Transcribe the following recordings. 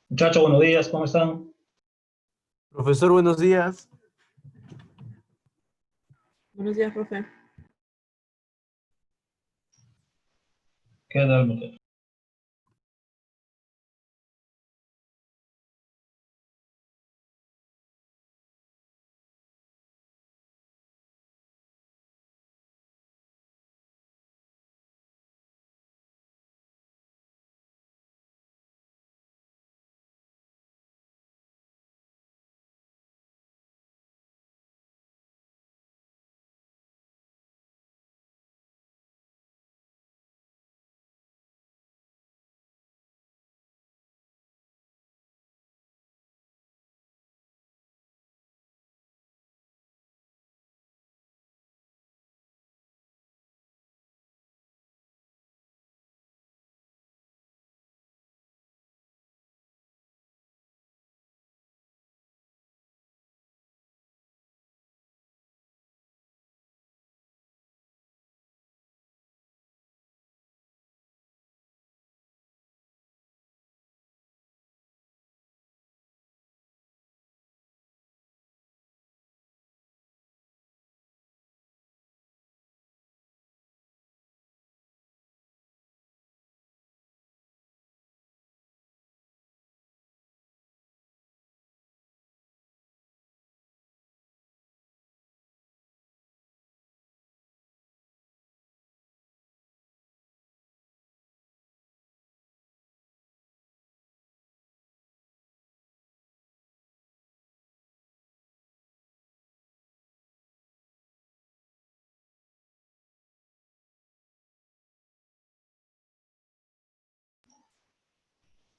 Muchachos, buenos días, ¿cómo están? Profesor, buenos días. Buenos días, profe. ¿Qué tal, muchachos?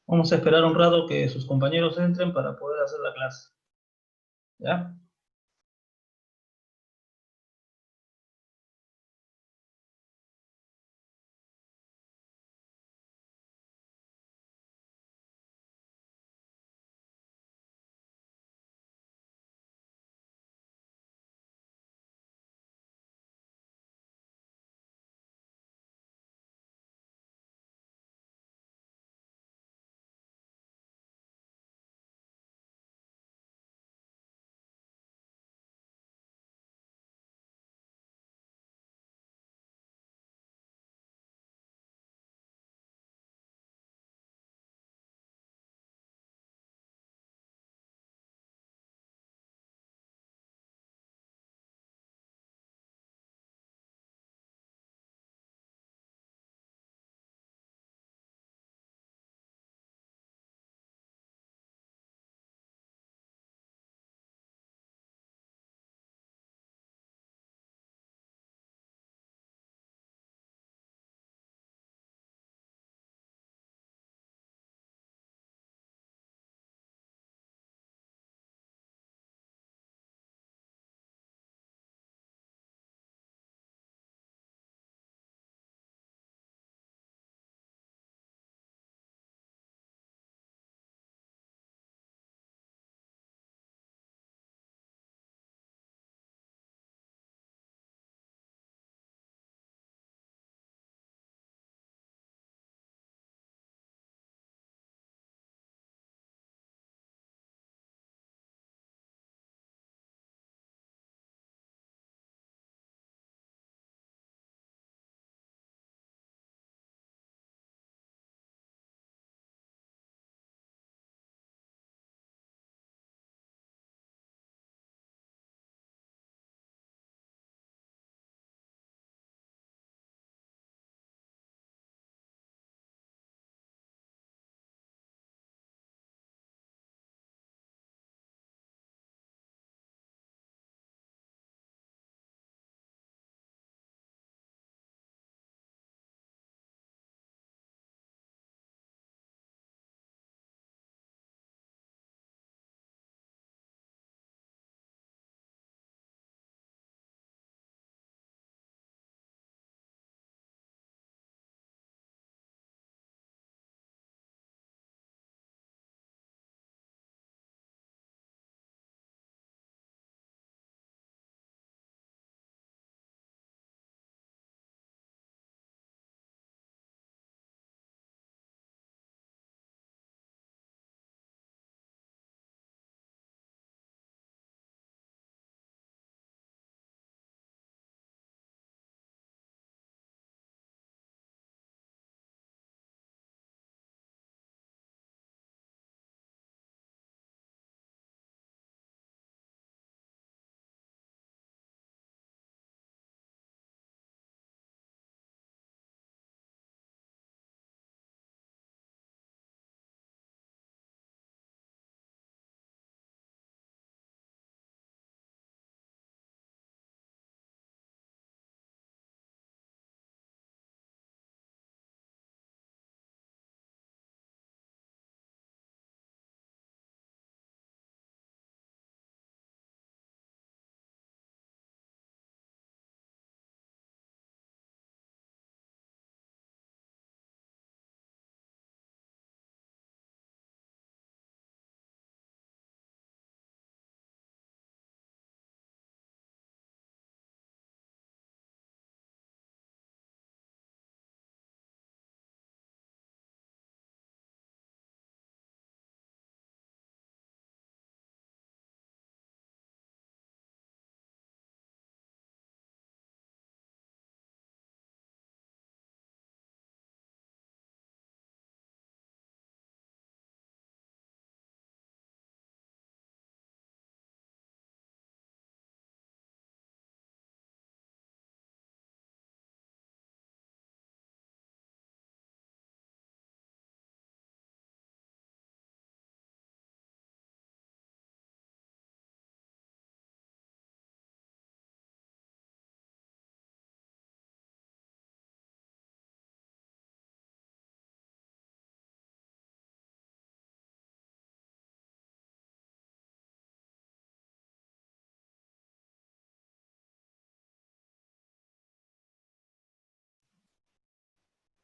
Vamos a esperar un rato que sus compañeros entren para poder hacer la clase. ¿Ya?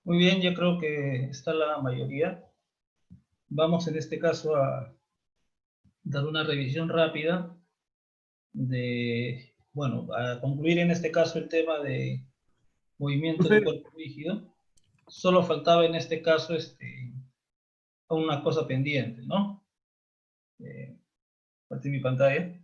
Muy bien, yo creo que está la mayoría. Vamos en este caso a dar una revisión rápida bueno, a concluir en este caso el tema de movimiento de Profe, cuerpo rígido. Solo faltaba en este caso una cosa pendiente, ¿no? Compartir mi pantalla.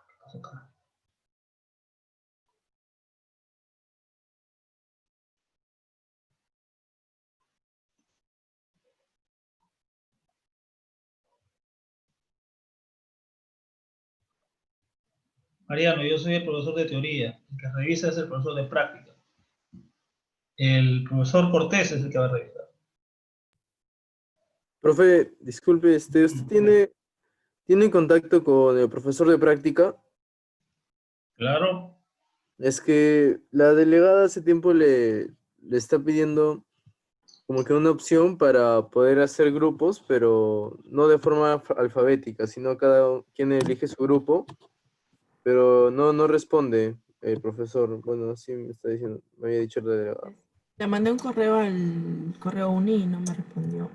¿Qué pasó acá? Mariano, yo soy el profesor de teoría. El que revisa es el profesor de práctica. El profesor Cortés es el que va a revisar. profe, disculpe, ¿usted tiene contacto con el profesor de práctica? Claro. Es que la delegada hace tiempo le está pidiendo como que una opción para poder hacer grupos, pero no de forma alfabética, sino cada quien elige su grupo, pero no responde el profesor. Bueno, así me está diciendo, me había dicho la delegada. Le mandé un correo al correo Uni y no me respondió.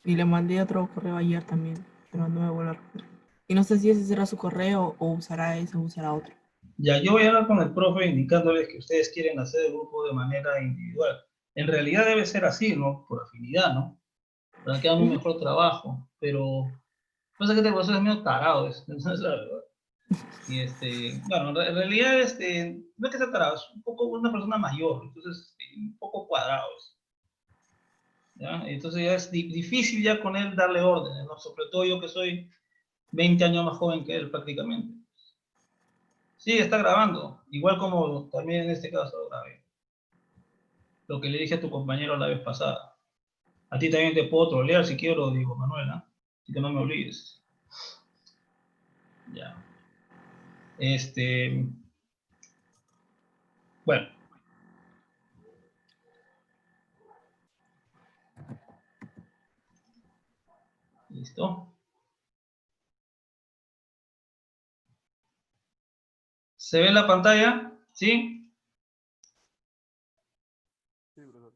Y le mandé otro correo ayer también, pero no me vuelve a responder. Y no sé si ese será su correo o usará ese o usará otro. Ya, yo voy a hablar con el profe indicándoles que ustedes quieren hacer el grupo de manera individual. En realidad debe ser así, ¿no? Por afinidad, ¿no? Para que hagan un Ujú. mejor trabajo. Pero pasa que este profesor es medio tarado, esa es la verdad. Y bueno, en realidad no es que sea tarado, es un poco una persona mayor, entonces un poco cuadrado. ¿Ya? Entonces ya es difícil ya con él darle órdenes, ¿no? Sobre todo yo que soy 20 años más joven que él prácticamente. Sí, está grabando, igual como también en este caso lo grabé. Lo que le dije a tu compañero la vez pasada. A ti también te puedo trolear si quiero, digo, Manuela. Así que no me olvides. Ya. Bueno, listo. ¿Se ve la pantalla? ¿Sí? Sí, profesor.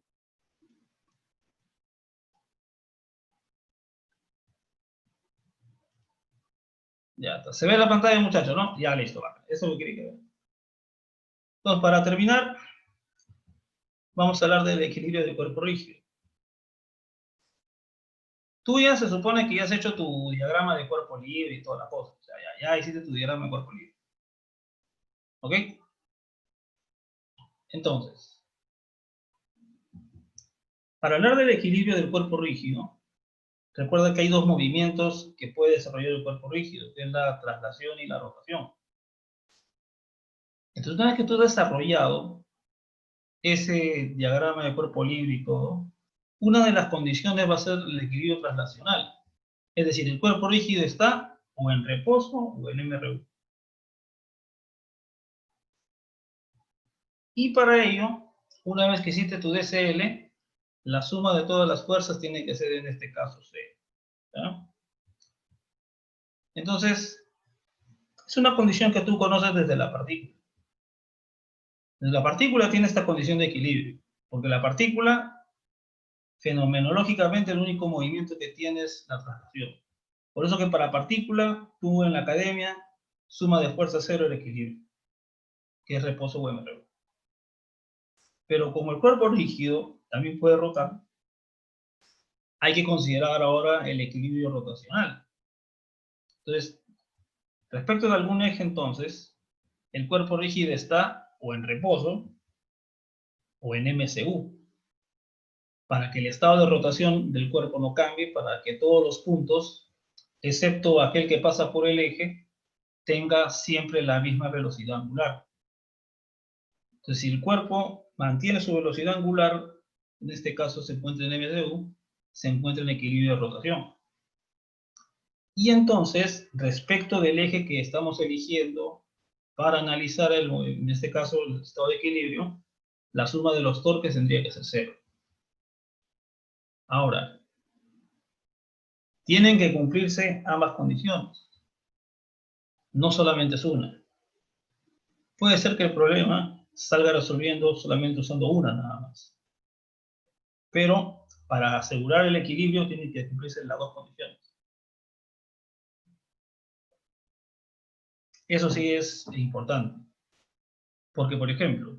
Ya está. Se ve la pantalla, muchachos, ¿no? Ya listo, va. Eso es lo que quería que ver. Entonces, para terminar, vamos a hablar del equilibrio del cuerpo rígido. Tú ya se supone que ya has hecho tu diagrama de cuerpo libre y toda la cosa. O sea, ya hiciste tu diagrama de cuerpo libre. ¿Ok? Entonces, para hablar del equilibrio del cuerpo rígido, recuerda que hay dos movimientos que puede desarrollar el cuerpo rígido, que es la traslación y la rotación. Entonces, una vez que tú has desarrollado ese diagrama de cuerpo libre y todo, una de las condiciones va a ser el equilibrio traslacional. Es decir, el cuerpo rígido está o en reposo o en MRU. Y para ello, una vez que hiciste tu DCL, la suma de todas las fuerzas tiene que ser en este caso C. ¿Ya? Entonces, es una condición que tú conoces desde la partícula. Desde la partícula tiene esta condición de equilibrio, porque la partícula, fenomenológicamente, el único movimiento que tiene es la traslación. Por eso que para partícula, tú en la academia, suma de fuerza cero el equilibrio, que es reposo o MRU. Pero como el cuerpo rígido también puede rotar, hay que considerar ahora el equilibrio rotacional. Entonces, respecto de algún eje, entonces, el cuerpo rígido está o en reposo o en MCU, para que el estado de rotación del cuerpo no cambie, para que todos los puntos, excepto aquel que pasa por el eje, tenga siempre la misma velocidad angular. Entonces, si el cuerpo mantiene su velocidad angular, en este caso se encuentra en MCU, se encuentra en equilibrio de rotación. Y entonces, respecto del eje que estamos eligiendo para analizar, en este caso, el estado de equilibrio, la suma de los torques tendría que ser 0. Ahora, tienen que cumplirse ambas condiciones, no solamente es una. Puede ser que el problema salga resolviendo solamente usando una nada más. Pero para asegurar el equilibrio tienen que cumplirse las dos condiciones. Eso sí es importante. Porque, por ejemplo,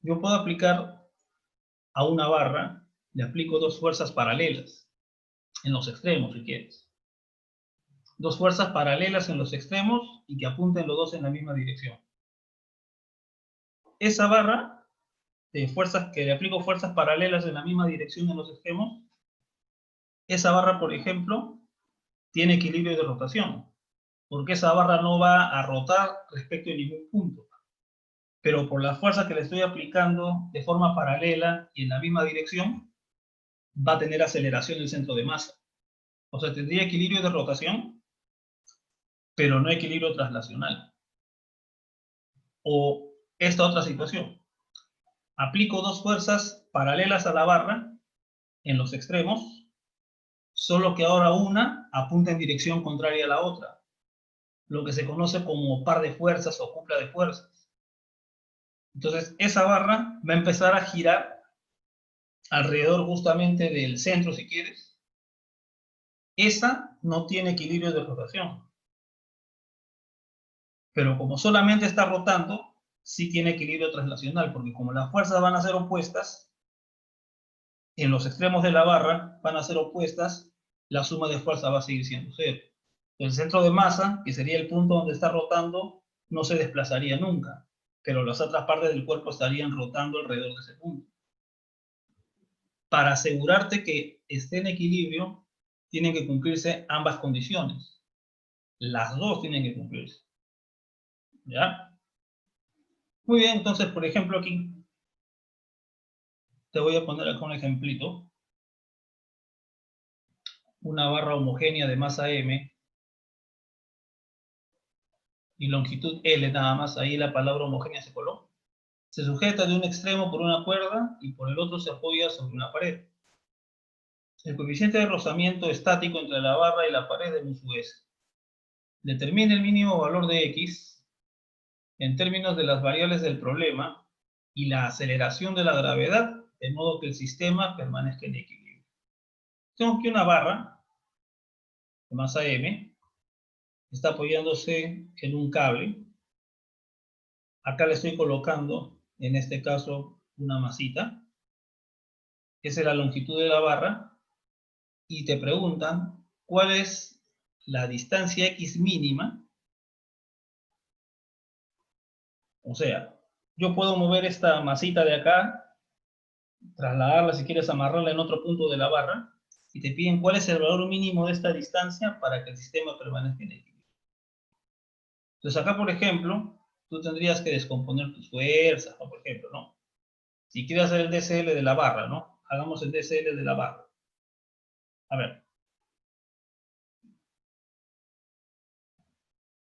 yo puedo aplicar a una barra, le aplico dos fuerzas paralelas en los extremos, si quieres. Dos fuerzas paralelas en los extremos y que apunten los dos en la misma dirección. Esa barra de fuerzas, que le aplico fuerzas paralelas en la misma dirección en los extremos, esa barra, por ejemplo, tiene equilibrio de rotación, porque esa barra no va a rotar respecto de ningún punto. Pero por la fuerza que le estoy aplicando de forma paralela y en la misma dirección, va a tener aceleración del centro de masa. O sea, tendría equilibrio de rotación, pero no equilibrio traslacional. O esta otra situación. Aplico dos fuerzas paralelas a la barra en los extremos, solo que ahora una apunta en dirección contraria a la otra, lo que se conoce como par de fuerzas o cupla de fuerzas. Entonces, esa barra va a empezar a girar alrededor justamente del centro, si quieres. Esa no tiene equilibrio de rotación, pero como solamente está rotando, sí tiene equilibrio traslacional, porque como las fuerzas van a ser opuestas, en los extremos de la barra van a ser opuestas, la suma de fuerza va a seguir siendo 0. El centro de masa, que sería el punto donde está rotando, no se desplazaría nunca, pero las otras partes del cuerpo estarían rotando alrededor de ese punto. Para asegurarte que esté en equilibrio, tienen que cumplirse ambas condiciones. Las dos tienen que cumplirse. ¿Ya? Muy bien, entonces, por ejemplo, aquí te voy a poner acá un ejemplito. Una barra homogénea de masa M y longitud L nada más, ahí la palabra homogénea se coló. Se sujeta de un extremo por una cuerda y por el otro se apoya sobre una pared. El coeficiente de rozamiento estático entre la barra y la pared de mu sub s. Determine el mínimo valor de X en términos de las variables del problema y la aceleración de la gravedad, de modo que el sistema permanezca en equilibrio. Tengo aquí una barra de masa M, está apoyándose en un cable. Acá le estoy colocando, en este caso, una masita. Esa es la longitud de la barra. Y te preguntan cuál es la distancia X mínima. O sea, yo puedo mover esta masita de acá, trasladarla si quieres, amarrarla en otro punto de la barra, y te piden cuál es el valor mínimo de esta distancia para que el sistema permanezca en equilibrio. Entonces acá, por ejemplo, tú tendrías que descomponer tus fuerzas, ¿no? Por ejemplo, ¿no? Si quieres hacer el DCL de la barra, ¿no? Hagamos el DCL de la barra. A ver.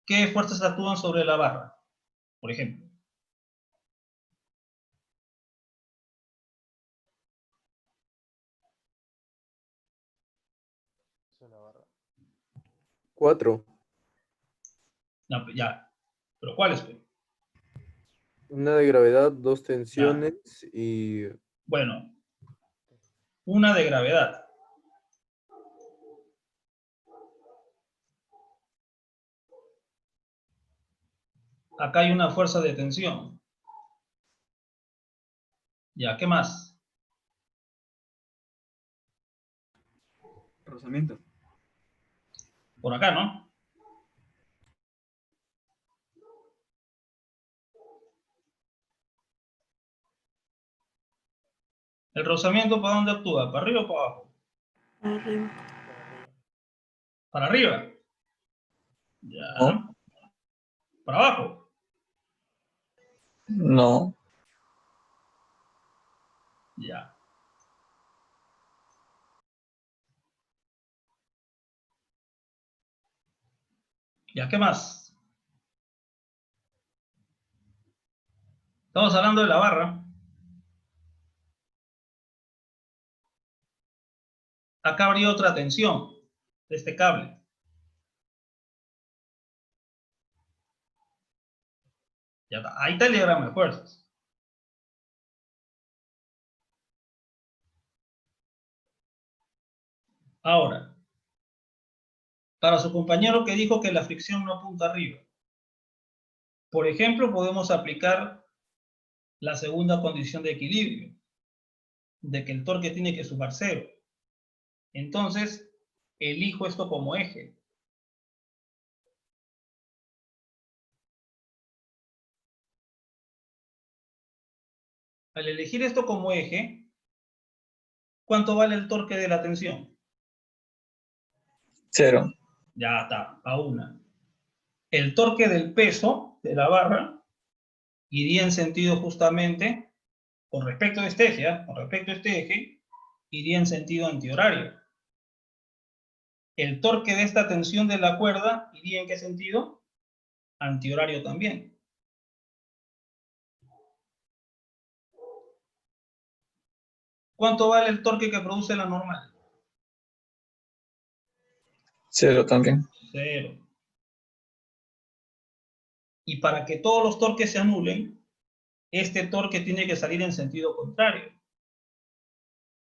¿Qué fuerzas actúan sobre la barra? Por ejemplo. Cuatro. No, ya. ¿Pero cuáles, pues? Una de gravedad, dos Ya. tensiones y Bueno, una de gravedad. Acá hay una fuerza de tensión. Ya, ¿qué más? Rozamiento. Por acá, ¿no? ¿El rozamiento para dónde actúa? ¿Para arriba o para abajo? Arriba. Para arriba. No, Ya. Para abajo. no. Ya. ¿Ya qué más? Estamos hablando de la barra. Acá habría otra tensión de este cable. Ya está. Ahí está el diagrama de fuerzas. Ahora, para su compañero que dijo que la fricción no apunta arriba, por ejemplo, podemos aplicar la segunda condición de equilibrio, de que el torque tiene que sumar cero. Entonces, elijo esto como eje. Al elegir esto como eje, ¿cuánto vale el torque de la tensión? 0. Ya está, a una. El torque del peso de la barra iría en sentido justamente, con respecto a este eje, con respecto a este eje, iría en sentido antihorario. El torque de esta tensión de la cuerda iría en qué sentido? Antihorario también. ¿Cuánto vale el torque que produce la normal? 0 también. Cero. Y para que todos los torques se anulen, este torque tiene que salir en sentido contrario.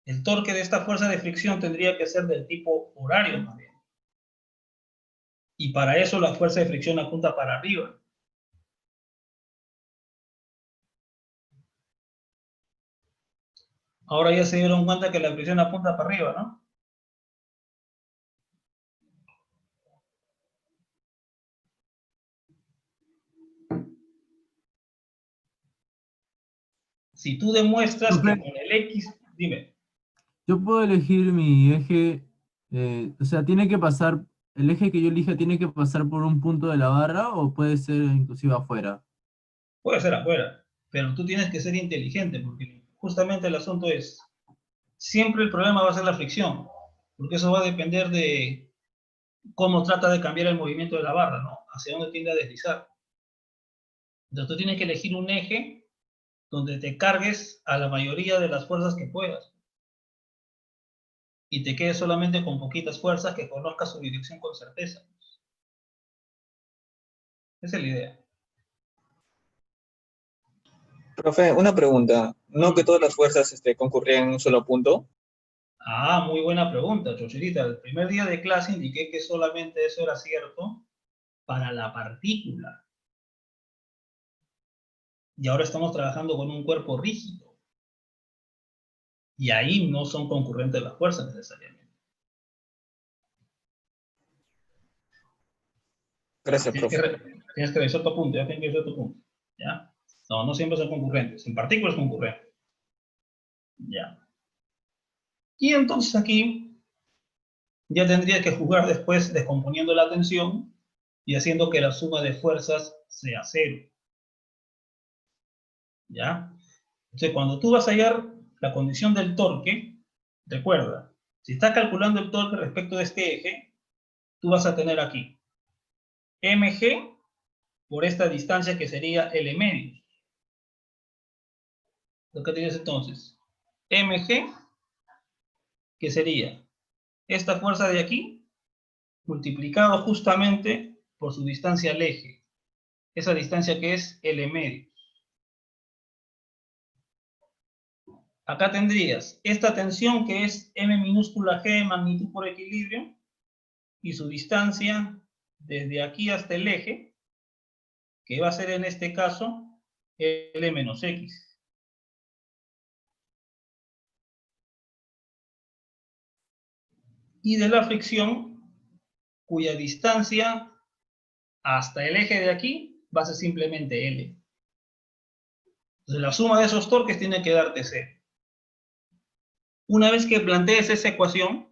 El torque de esta fuerza de fricción tendría que ser del tipo horario también. Y para eso la fuerza de fricción apunta para arriba. Ahora ya se dieron cuenta que la fricción apunta para arriba, ¿no? Si tú demuestras que Profe, con el X, dime. yo puedo elegir mi eje, o sea, tiene que pasar, el eje que yo elija tiene que pasar por un punto de la barra o puede ser inclusive afuera. Puede ser afuera, pero tú tienes que ser inteligente porque justamente el asunto es, siempre el problema va a ser la fricción, porque eso va a depender de cómo trata de cambiar el movimiento de la barra, ¿no? Hacia dónde tiende a deslizar. Entonces tú tienes que elegir un eje donde te cargues a la mayoría de las fuerzas que puedas y te quedes solamente con poquitas fuerzas que conozcas su dirección con certeza. Esa es la idea. Profe, una pregunta. ¿No que todas las fuerzas concurrían en un solo punto? Ah, muy buena pregunta, Chocherita. El primer día de clase indiqué que solamente eso era cierto para la partícula. Y ahora estamos trabajando con un cuerpo rígido. Y ahí no son concurrentes las fuerzas necesariamente. Gracias, Tienes que, profe. tienes que revisar tu apunte, ya tienes que revisar tu apunte. ¿Ya? No, no siempre son concurrentes. En partículas es concurrente. Ya. Y entonces aquí ya tendría que jugar después descomponiendo la tensión y haciendo que la suma de fuerzas sea cero. ¿Ya? Entonces, cuando tú vas a hallar la condición del torque, recuerda, si estás calculando el torque respecto de este eje, tú vas a tener aquí mg por esta distancia que sería L medio. Lo que tienes entonces, mg, que sería esta fuerza de aquí, multiplicado justamente por su distancia al eje. Esa distancia que es L medio. Acá tendrías esta tensión que es m minúscula g magnitud por equilibrio y su distancia desde aquí hasta el eje, que va a ser en este caso L menos X. Y de la fricción, cuya distancia hasta el eje de aquí va a ser simplemente L. Entonces la suma de esos torques tiene que darte C. Una vez que plantees esa ecuación,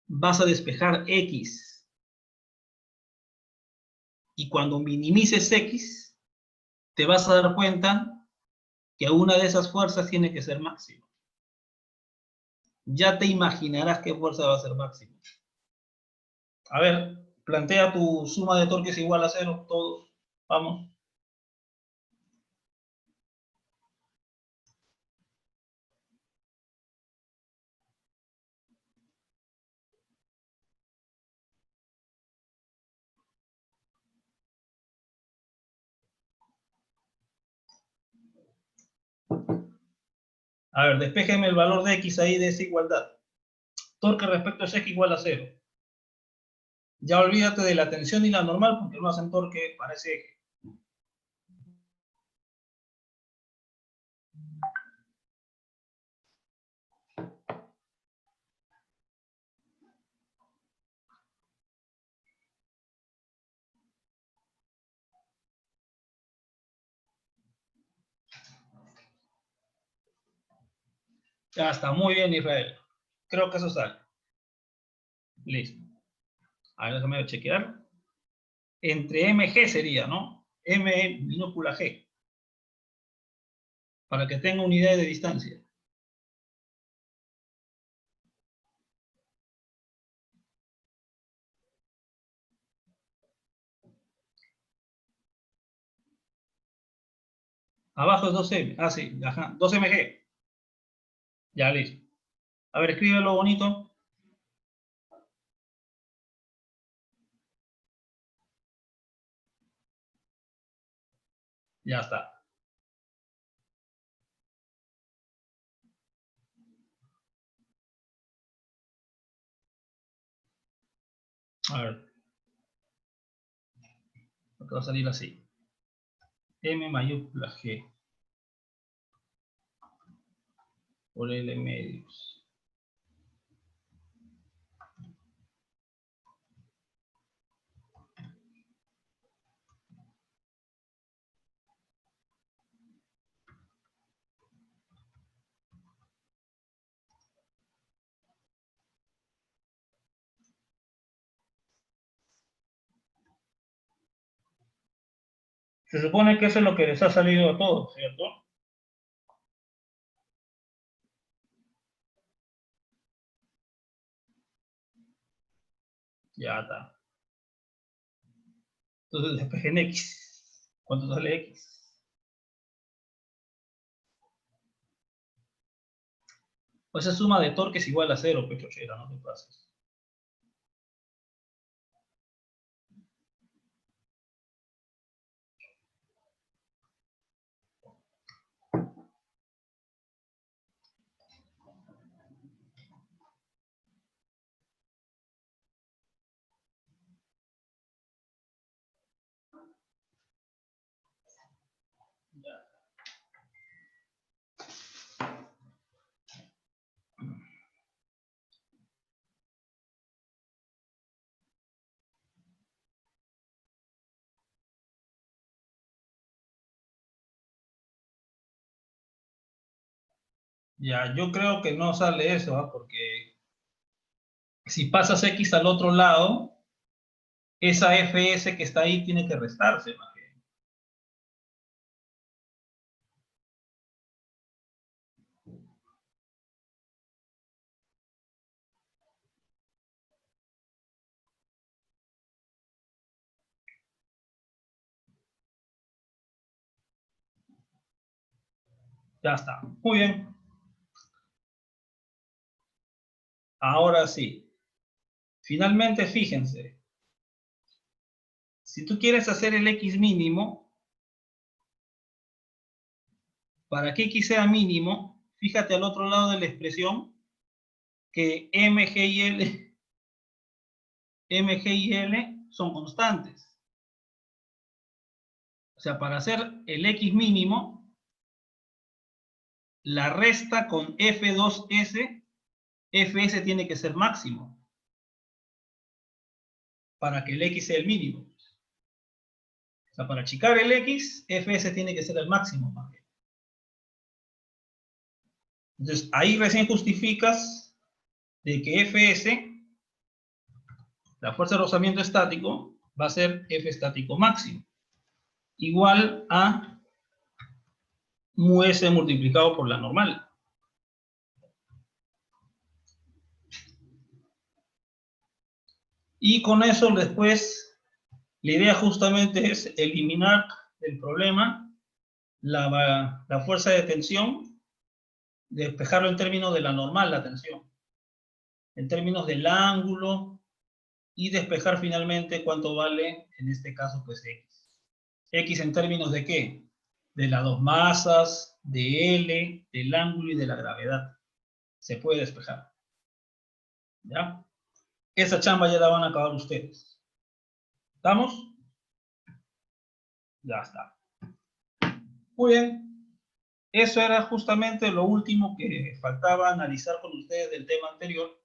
vas a despejar X. Y cuando minimices X, te vas a dar cuenta que una de esas fuerzas tiene que ser máxima. Ya te imaginarás qué fuerza va a ser máxima. A ver, Plantea tu suma de torques igual a 0, todos. Vamos. A ver, despéjeme el valor de X ahí de esa igualdad. Torque respecto a X igual a 0. Ya olvídate de la tensión y la normal porque no hacen torque para ese eje. Ya está, muy bien, Israel. Creo que eso sale. Listo. Ahora déjame chequear. Entre MG sería, ¿no? M minúscula G. Para que tenga unidad de distancia. Abajo es 2M. Ah, sí, ajá. 2MG. Ya, listo. A ver, escríbelo bonito. Ya está. A ver. Acá va a salir así. M mayúscula G. Por L medios. Se supone que eso es lo que les ha salido a todos, ¿cierto? Ya está. Entonces despejen X. ¿Cuánto sale X? Pues esa suma de torque es igual a 0, pechochera, no te pases. Ya, yo creo que no sale eso, ¿ah? Porque si pasas X al otro lado, esa FS que está ahí tiene que restarse, más bien. Ya está. Muy bien. Ahora sí. Finalmente, fíjense. Si tú quieres hacer el X mínimo, para que X sea mínimo, fíjate al otro lado de la expresión que MG y L son constantes. O sea, para hacer el X mínimo, la resta con F2S, Fs tiene que ser máximo. Para que el X sea el mínimo. O sea, para achicar el X, Fs tiene que ser el máximo. Entonces, ahí recién justificas de que Fs, la fuerza de rozamiento estático, va a ser F estático máximo. Igual a mu S multiplicado por la normal. Y con eso después, la idea justamente es eliminar del problema la fuerza de tensión, despejarlo en términos de la normal, la tensión, en términos del ángulo, y despejar finalmente cuánto vale, en este caso, pues X. X en términos de ¿qué? De las dos masas, de L, del ángulo y de la gravedad. Se puede despejar. ¿Ya? Esa chamba ya la van a acabar ustedes. ¿Estamos? Ya está. Muy bien. Eso era justamente lo último que faltaba analizar con ustedes del tema anterior.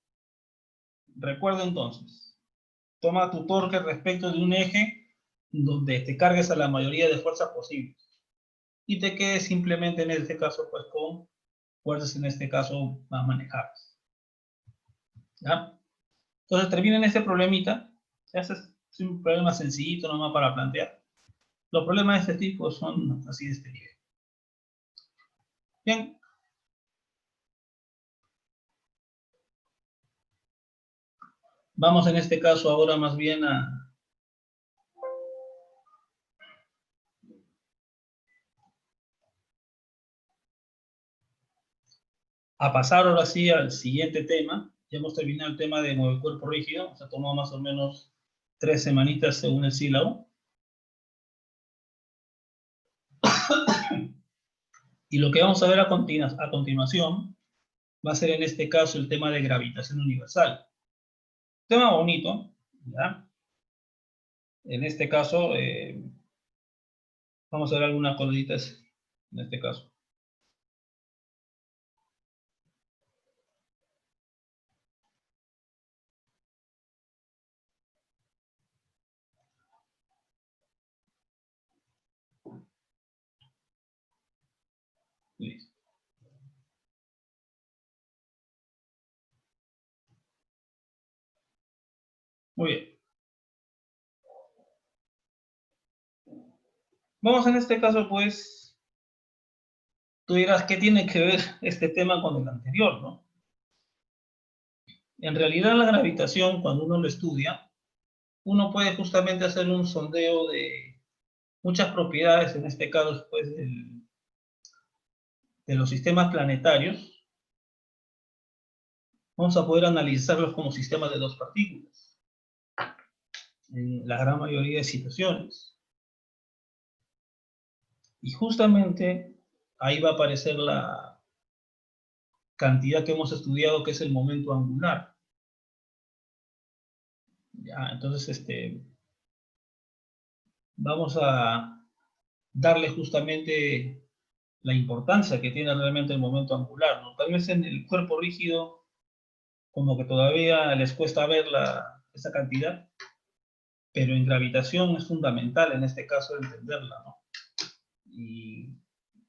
Recuerda entonces, toma tu torque respecto de un eje donde te cargues a la mayoría de fuerzas posibles y te quedes simplemente en este caso pues con fuerzas en este caso más manejables. ¿Ya? Entonces termina en este problemita. Es un problema sencillito nomás para plantear. Los problemas de este tipo son así de este nivel. Bien. Vamos en este caso ahora más bien a pasar ahora sí al siguiente tema. Ya hemos terminado el tema de el cuerpo rígido. Se ha tomado más o menos 3 semanitas según el sílabo. Y lo que vamos a ver a continuación va a ser en este caso el tema de gravitación universal. Tema bonito, ¿ya? En este caso, vamos a ver algunas cositas en este caso. Listo. Muy bien. Vamos en este caso, pues, tú dirás, ¿qué tiene que ver este tema con el anterior, no? En realidad la gravitación, cuando uno lo estudia, uno puede justamente hacer un sondeo de muchas propiedades, en este caso, pues, de los sistemas planetarios. Vamos a poder analizarlos como sistemas de dos partículas, en la gran mayoría de situaciones. Y justamente ahí va a aparecer la cantidad que hemos estudiado, que es el momento angular. Ya, entonces, vamos a darle justamente la importancia que tiene realmente el momento angular, ¿no? Tal vez en el cuerpo rígido, como que todavía les cuesta ver esa cantidad, pero en gravitación es fundamental en este caso entenderla, ¿no? Y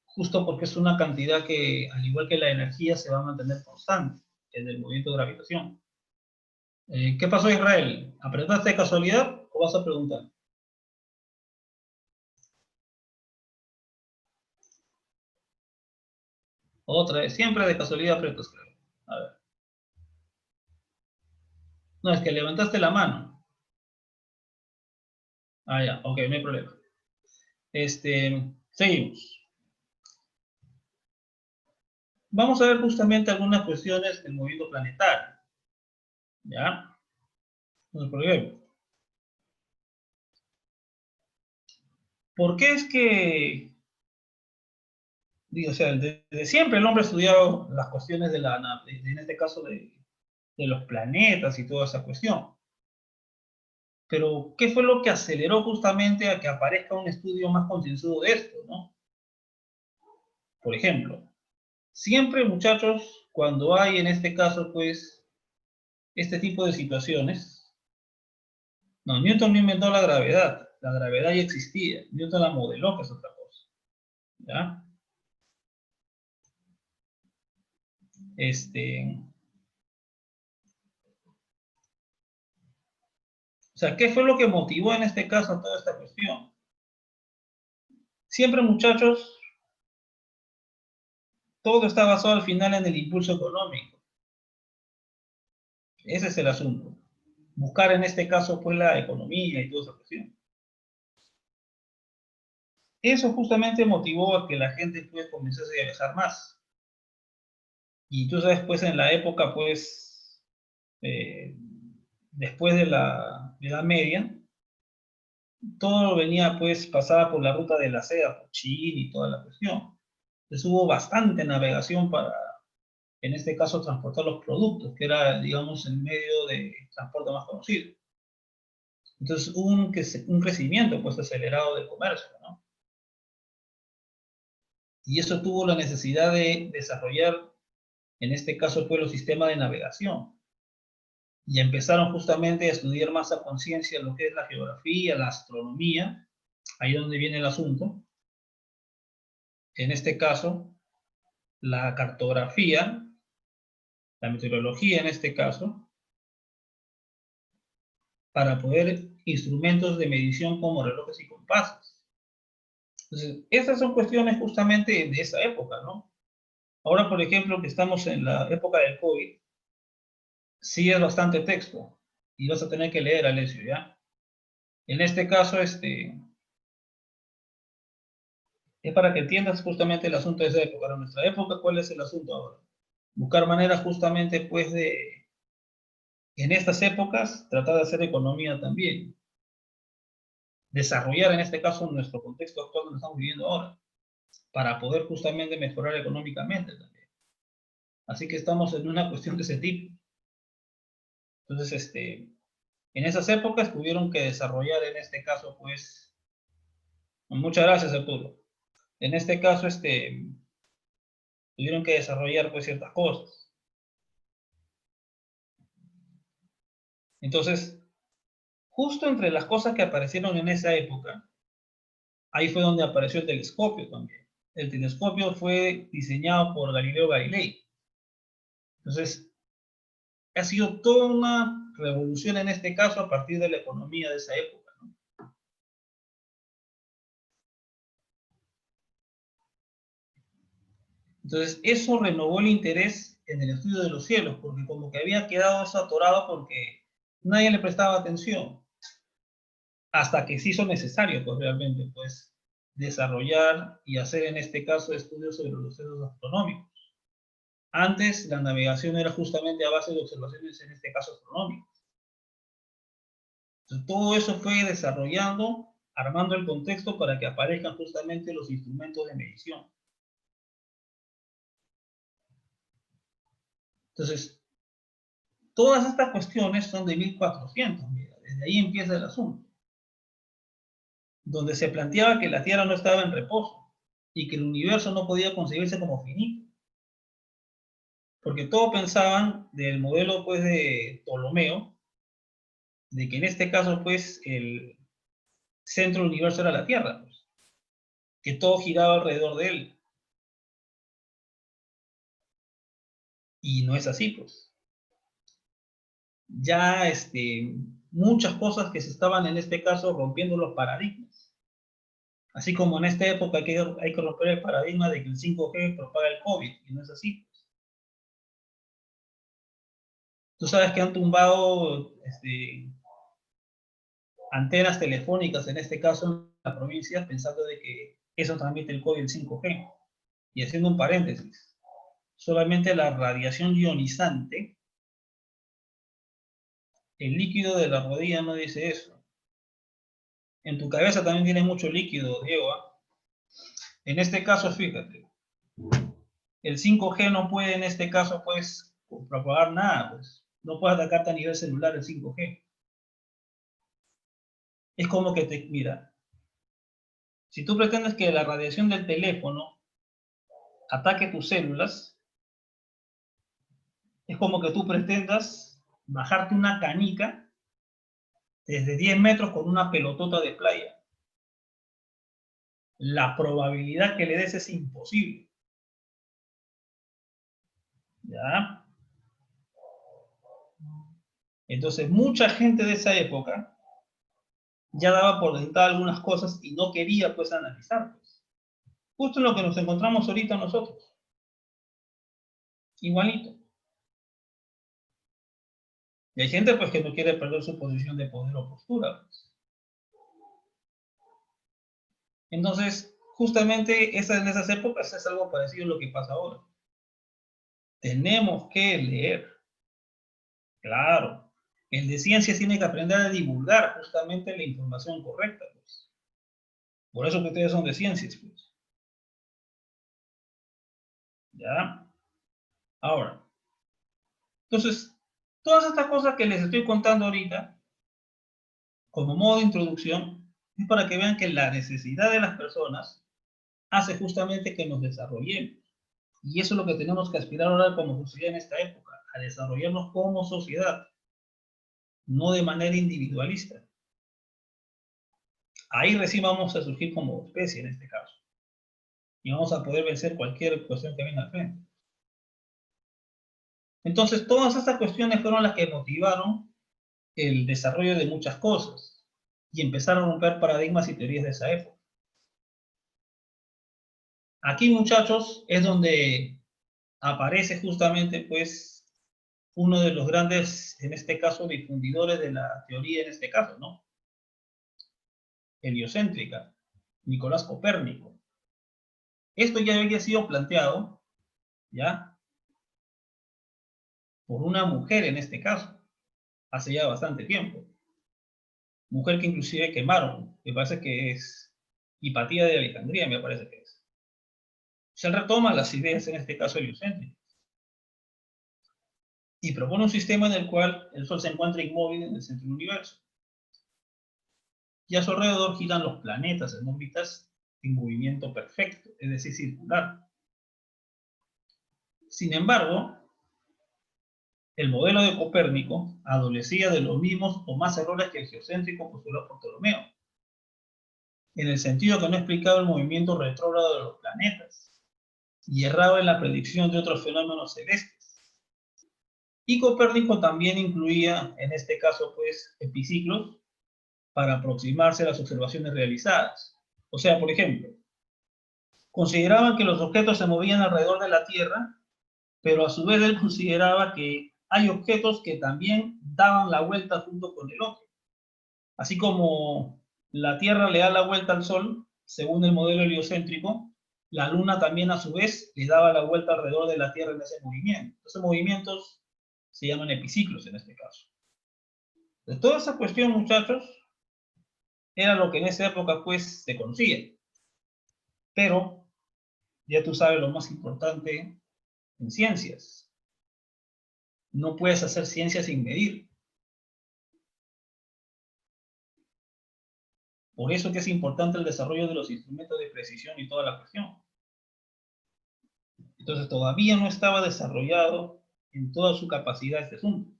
justo porque es una cantidad que, al igual que la energía, se va a mantener constante en el movimiento de gravitación. ¿Qué pasó, Israel? ¿Apretaste de casualidad o vas a preguntar? Otra vez, siempre de casualidad apretas, creo. A ver. No, es que levantaste la mano. Ah, ya, ok, no hay problema. Seguimos. Vamos a ver justamente algunas cuestiones del movimiento planetario. ¿Ya? No hay problema. ¿Por qué es que, digo, o sea, desde siempre el hombre ha estudiado las cuestiones en este caso de los planetas y toda esa cuestión? Pero, ¿qué fue lo que aceleró justamente a que aparezca un estudio más concienzudo de esto, ¿no? Por ejemplo, siempre, muchachos, cuando hay en este caso, pues, este tipo de situaciones, no, Newton no inventó la gravedad ya existía, Newton la modeló, que es otra cosa, ¿ya? O sea, ¿qué fue lo que motivó en este caso toda esta cuestión? Siempre, muchachos, todo está basado al final en el impulso económico. Ese es el asunto. buscar en este caso pues la economía y toda esa cuestión. Eso justamente motivó a que la gente pues comenzase a viajar más. Y tú sabes pues en la época pues, después de la Edad Media, todo venía pues, pasaba por la ruta de la seda, por Chile y toda la cuestión. Entonces hubo bastante navegación para, en este caso, transportar los productos, que era, digamos, el medio de transporte más conocido. Entonces hubo un crecimiento pues acelerado del comercio, ¿no? Y eso tuvo la necesidad de desarrollar, en este caso, pues, los sistemas de navegación. Y empezaron justamente a estudiar más a conciencia lo que es la geografía, la astronomía, ahí es donde viene el asunto. En este caso, la cartografía, la meteorología en este caso, para poder instrumentos de medición como relojes y compases. Entonces, esas son cuestiones justamente de esa época, ¿no? Ahora, por ejemplo, que estamos en la época del COVID, sí es bastante texto y vas a tener que leer, Alessio, ¿ya? En este caso, es para que entiendas justamente el asunto de esa época. Ahora, en nuestra época, ¿cuál es el asunto ahora? Buscar maneras justamente, pues, en estas épocas, tratar de hacer economía también. Desarrollar, en este caso, nuestro contexto actual donde estamos viviendo ahora, para poder justamente mejorar económicamente también. Así que estamos en una cuestión de ese tipo. Entonces, en esas épocas tuvieron que desarrollar, en este caso, pues, muchas gracias, Arturo. En este caso, tuvieron que desarrollar, pues, ciertas cosas. Entonces, justo entre las cosas que aparecieron en esa época, ahí fue donde apareció el telescopio también. El telescopio fue diseñado por Galileo Galilei. Entonces, ha sido toda una revolución en este caso a partir de la economía de esa época, ¿no? Entonces, eso renovó el interés en el estudio de los cielos, porque como que había quedado eso atorado porque nadie le prestaba atención, hasta que se hizo necesario, pues realmente, pues, desarrollar y hacer en este caso estudios sobre los cielos astronómicos. Antes, la navegación era justamente a base de observaciones, en este caso astronómicas. Entonces, todo eso fue desarrollando, armando el contexto para que aparezcan justamente los instrumentos de medición. Entonces, todas estas cuestiones son de 1400, mira, desde ahí empieza el asunto, donde se planteaba que la Tierra no estaba en reposo y que el universo no podía concebirse como finito, porque todos pensaban del modelo, pues, de Ptolomeo, de que en este caso, pues, el centro del universo era la Tierra, pues, que todo giraba alrededor de él. Y no es así, pues. Ya muchas cosas que se estaban en este caso rompiendo los paradigmas. Así como en esta época hay que romper el paradigma de que el 5G propaga el COVID, y no es así. Tú sabes que han tumbado antenas telefónicas, en este caso en la provincia, pensando de que eso transmite el COVID, el 5G. Y haciendo un paréntesis, solamente la radiación ionizante, el líquido de la rodilla no dice eso. En tu cabeza también tiene mucho líquido, Diego, ¿ah? En este caso, fíjate, el 5G no puede en este caso, pues, propagar nada, pues. No puede atacarte a nivel celular el 5G. Es como que mira, si tú pretendes que la radiación del teléfono ataque tus células, es como que tú pretendas bajarte una canica desde 10 metros con una pelotota de playa. La probabilidad que le des es imposible. ¿Ya? Entonces, mucha gente de esa época ya daba por sentado algunas cosas y no quería, pues, analizar, pues. Justo en lo que nos encontramos ahorita nosotros. Igualito. Y hay gente pues que no quiere perder su posición de poder o postura, pues. Entonces, justamente en esas épocas es algo parecido a lo que pasa ahora. Tenemos que leer. Claro. El de ciencias tiene que aprender a divulgar justamente la información correcta, pues. Por eso que ustedes son de ciencias, pues. ¿Ya? Ahora, entonces, todas estas cosas que les estoy contando ahorita, como modo de introducción, es para que vean que la necesidad de las personas hace justamente que nos desarrollemos. Y eso es lo que tenemos que aspirar ahora como sociedad en esta época, a desarrollarnos como sociedad, no de manera individualista. Ahí recién vamos a surgir como especie en este caso. Y vamos a poder vencer cualquier cuestión que venga al frente. Entonces, todas estas cuestiones fueron las que motivaron el desarrollo de muchas cosas y empezaron a romper paradigmas y teorías de esa época. Aquí, muchachos, es donde aparece justamente, pues, uno de los grandes, en este caso, difundidores de la teoría, en este caso, ¿no? Heliocéntrica, Nicolás Copérnico. Esto ya había sido planteado, ¿ya? Por una mujer en este caso, hace ya bastante tiempo. Mujer que inclusive quemaron, me parece que es Hipatía de Alejandría, me parece que es. Se retoma las ideas, en este caso heliocéntricas, y propone un sistema en el cual el Sol se encuentra inmóvil en el centro del universo. Y a su alrededor giran los planetas en órbitas en movimiento perfecto, es decir, circular. Sin embargo, el modelo de Copérnico adolecía de los mismos o más errores que el geocéntrico postulado por Ptolomeo, en el sentido que no explicaba el movimiento retrógrado de los planetas y erraba en la predicción de otros fenómenos celestes. Y Copérnico también incluía, en este caso, pues, epiciclos para aproximarse a las observaciones realizadas. O sea, por ejemplo, consideraban que los objetos se movían alrededor de la Tierra, pero a su vez él consideraba que hay objetos que también daban la vuelta junto con el otro. Así como la Tierra le da la vuelta al Sol, según el modelo heliocéntrico, la Luna también a su vez le daba la vuelta alrededor de la Tierra en ese movimiento. Esos movimientos se llaman epiciclos en este caso. De toda esa cuestión, muchachos, era lo que en esa época pues se conocía. Pero ya tú sabes lo más importante en ciencias. No puedes hacer ciencia sin medir. Por eso que es importante el desarrollo de los instrumentos de precisión y toda la cuestión. Entonces todavía no estaba desarrollado en toda su capacidad este asunto.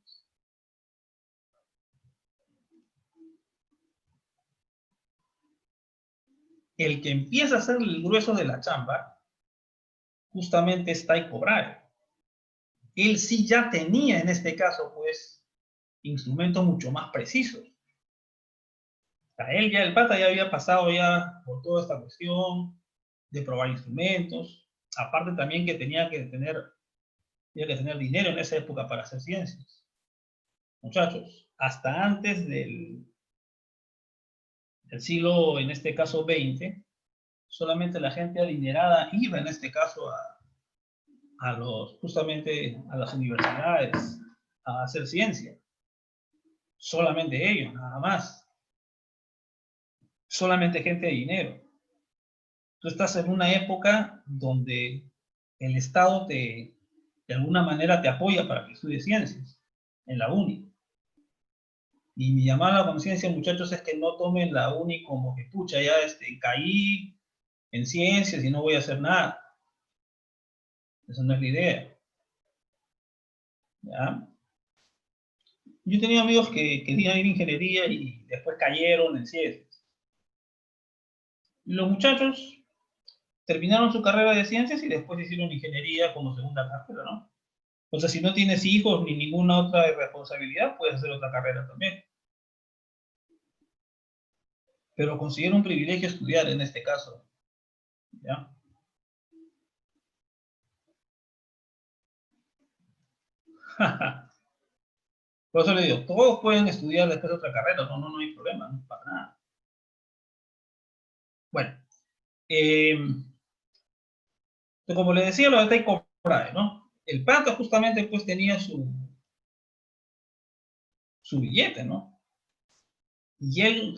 El que empieza a hacer el grueso de la chamba justamente es Tycho Brahe. Él sí ya tenía en este caso pues instrumentos mucho más precisos. A él ya el pata ya había pasado ya por toda esta cuestión de probar instrumentos, aparte también que tenía que tener dinero en esa época para hacer ciencias. Muchachos, hasta antes del siglo, en este caso 20, solamente la gente adinerada iba en este caso justamente a las universidades a hacer ciencia. Solamente ellos, nada más. Solamente gente de dinero. Tú estás en una época donde el Estado de alguna manera te apoya para que estudies ciencias en la uni. Y mi llamada a la conciencia, muchachos, es que no tomen la uni como que, pucha, ya caí en ciencias y no voy a hacer nada. Esa no es la idea. ¿Ya? Yo tenía amigos que querían ir a ingeniería y después cayeron en ciencias. Los muchachos terminaron su carrera de ciencias y después hicieron ingeniería como segunda carrera, ¿no? O sea, si no tienes hijos ni ninguna otra responsabilidad, puedes hacer otra carrera también. Pero considero un privilegio estudiar en este caso. ¿Ya? Por eso le digo, todos pueden estudiar después de otra carrera, no hay problema, no para nada. Bueno, como le decía, lo de Tycho Brahe, ¿no? El pata justamente pues tenía su billete, ¿no? Y él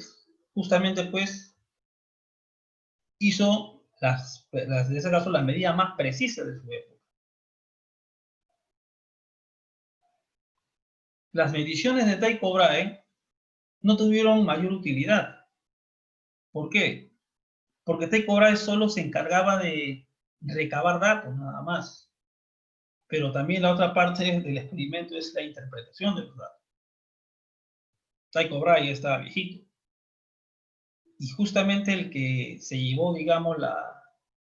justamente pues hizo en ese caso las medidas más precisas de su época. Las mediciones de Tycho Brahe no tuvieron mayor utilidad. ¿Por qué? Porque Tycho Brahe solo se encargaba de recabar datos, nada más. Pero también la otra parte del experimento es la interpretación de los datos. Tycho Brahe ya estaba viejito. Y justamente el que se llevó, digamos,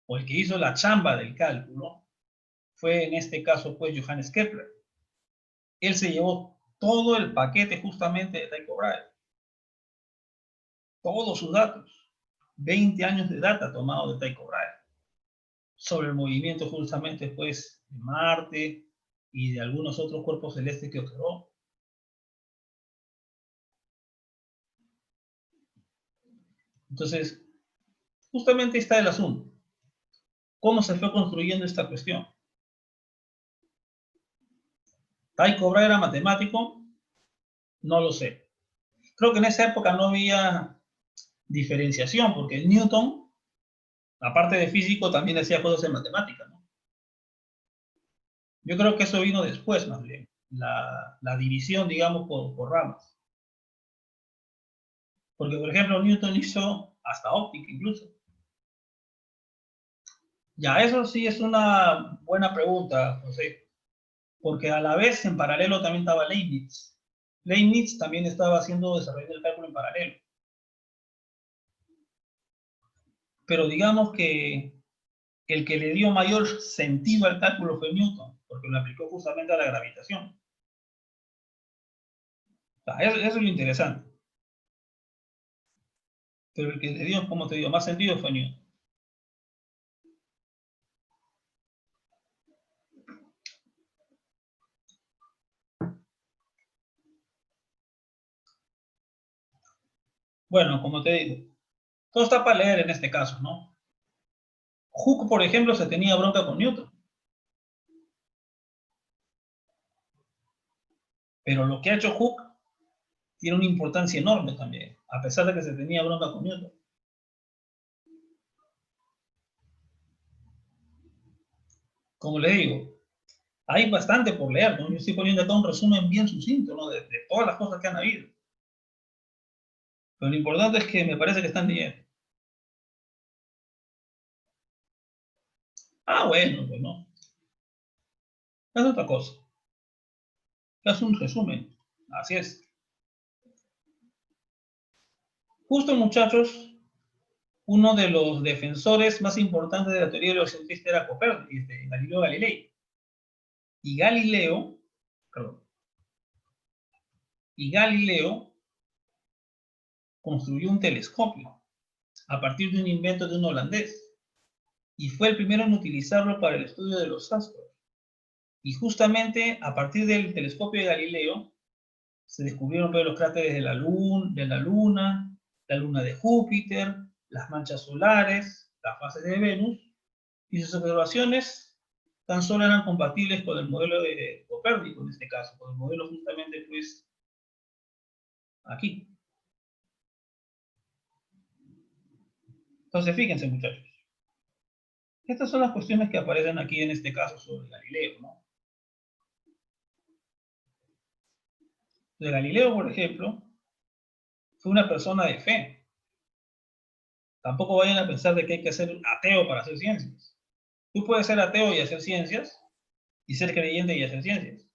o el que hizo la chamba del cálculo, fue en este caso, pues, Johannes Kepler. Él se llevó todo el paquete justamente de Tycho Brahe. Todos sus datos. 20 años de data tomado de Tycho Brahe. Sobre el movimiento justamente, pues, de Marte y de algunos otros cuerpos celestes que observó. Entonces, justamente está el asunto. ¿Cómo se fue construyendo esta cuestión? ¿Tycho Brahe era matemático? No lo sé. Creo que en esa época no había diferenciación, porque Newton, aparte de físico, también hacía cosas en matemática, ¿no? Yo creo que eso vino después, más bien. La división, digamos, por ramas. Porque, por ejemplo, Newton hizo hasta óptica incluso. Ya, eso sí es una buena pregunta, José. Porque a la vez, en paralelo, también estaba Leibniz. Leibniz también estaba desarrollando el cálculo en paralelo. Pero digamos que el que le dio mayor sentido al cálculo fue Newton, porque lo aplicó justamente a la gravitación. O sea, eso es lo interesante. Pero el que le dio, como te digo, más sentido fue Newton. Bueno, como te digo, todo está para leer en este caso, ¿no? Hooke, por ejemplo, se tenía bronca con Newton. Pero lo que ha hecho Hooke tiene una importancia enorme también, a pesar de que se tenía bronca con Newton. Como le digo, hay bastante por leer, ¿no? Yo estoy poniendo acá un resumen bien sucinto, ¿no? De todas las cosas que han habido. Pero lo importante es que me parece que están leyendo. Ah, bueno, pues no. Es otra cosa. Es un resumen. Así es. Justo, muchachos, uno de los defensores más importantes de la teoría heliocentristas era Copérnico, Galileo Galilei. Y Galileo construyó un telescopio a partir de un invento de un holandés. Y fue el primero en utilizarlo para el estudio de los astros. Y justamente a partir del telescopio de Galileo se descubrieron los cráteres de la Luna de Júpiter, las manchas solares, las fases de Venus, y sus observaciones tan solo eran compatibles con el modelo de Copérnico, en este caso, con el modelo justamente, pues, aquí. Entonces, fíjense, muchachos. Estas son las cuestiones que aparecen aquí en este caso sobre Galileo, ¿no? De Galileo, por ejemplo, fue una persona de fe. Tampoco vayan a pensar de que hay que ser ateo para hacer ciencias. Tú puedes ser ateo y hacer ciencias, y ser creyente y hacer ciencias.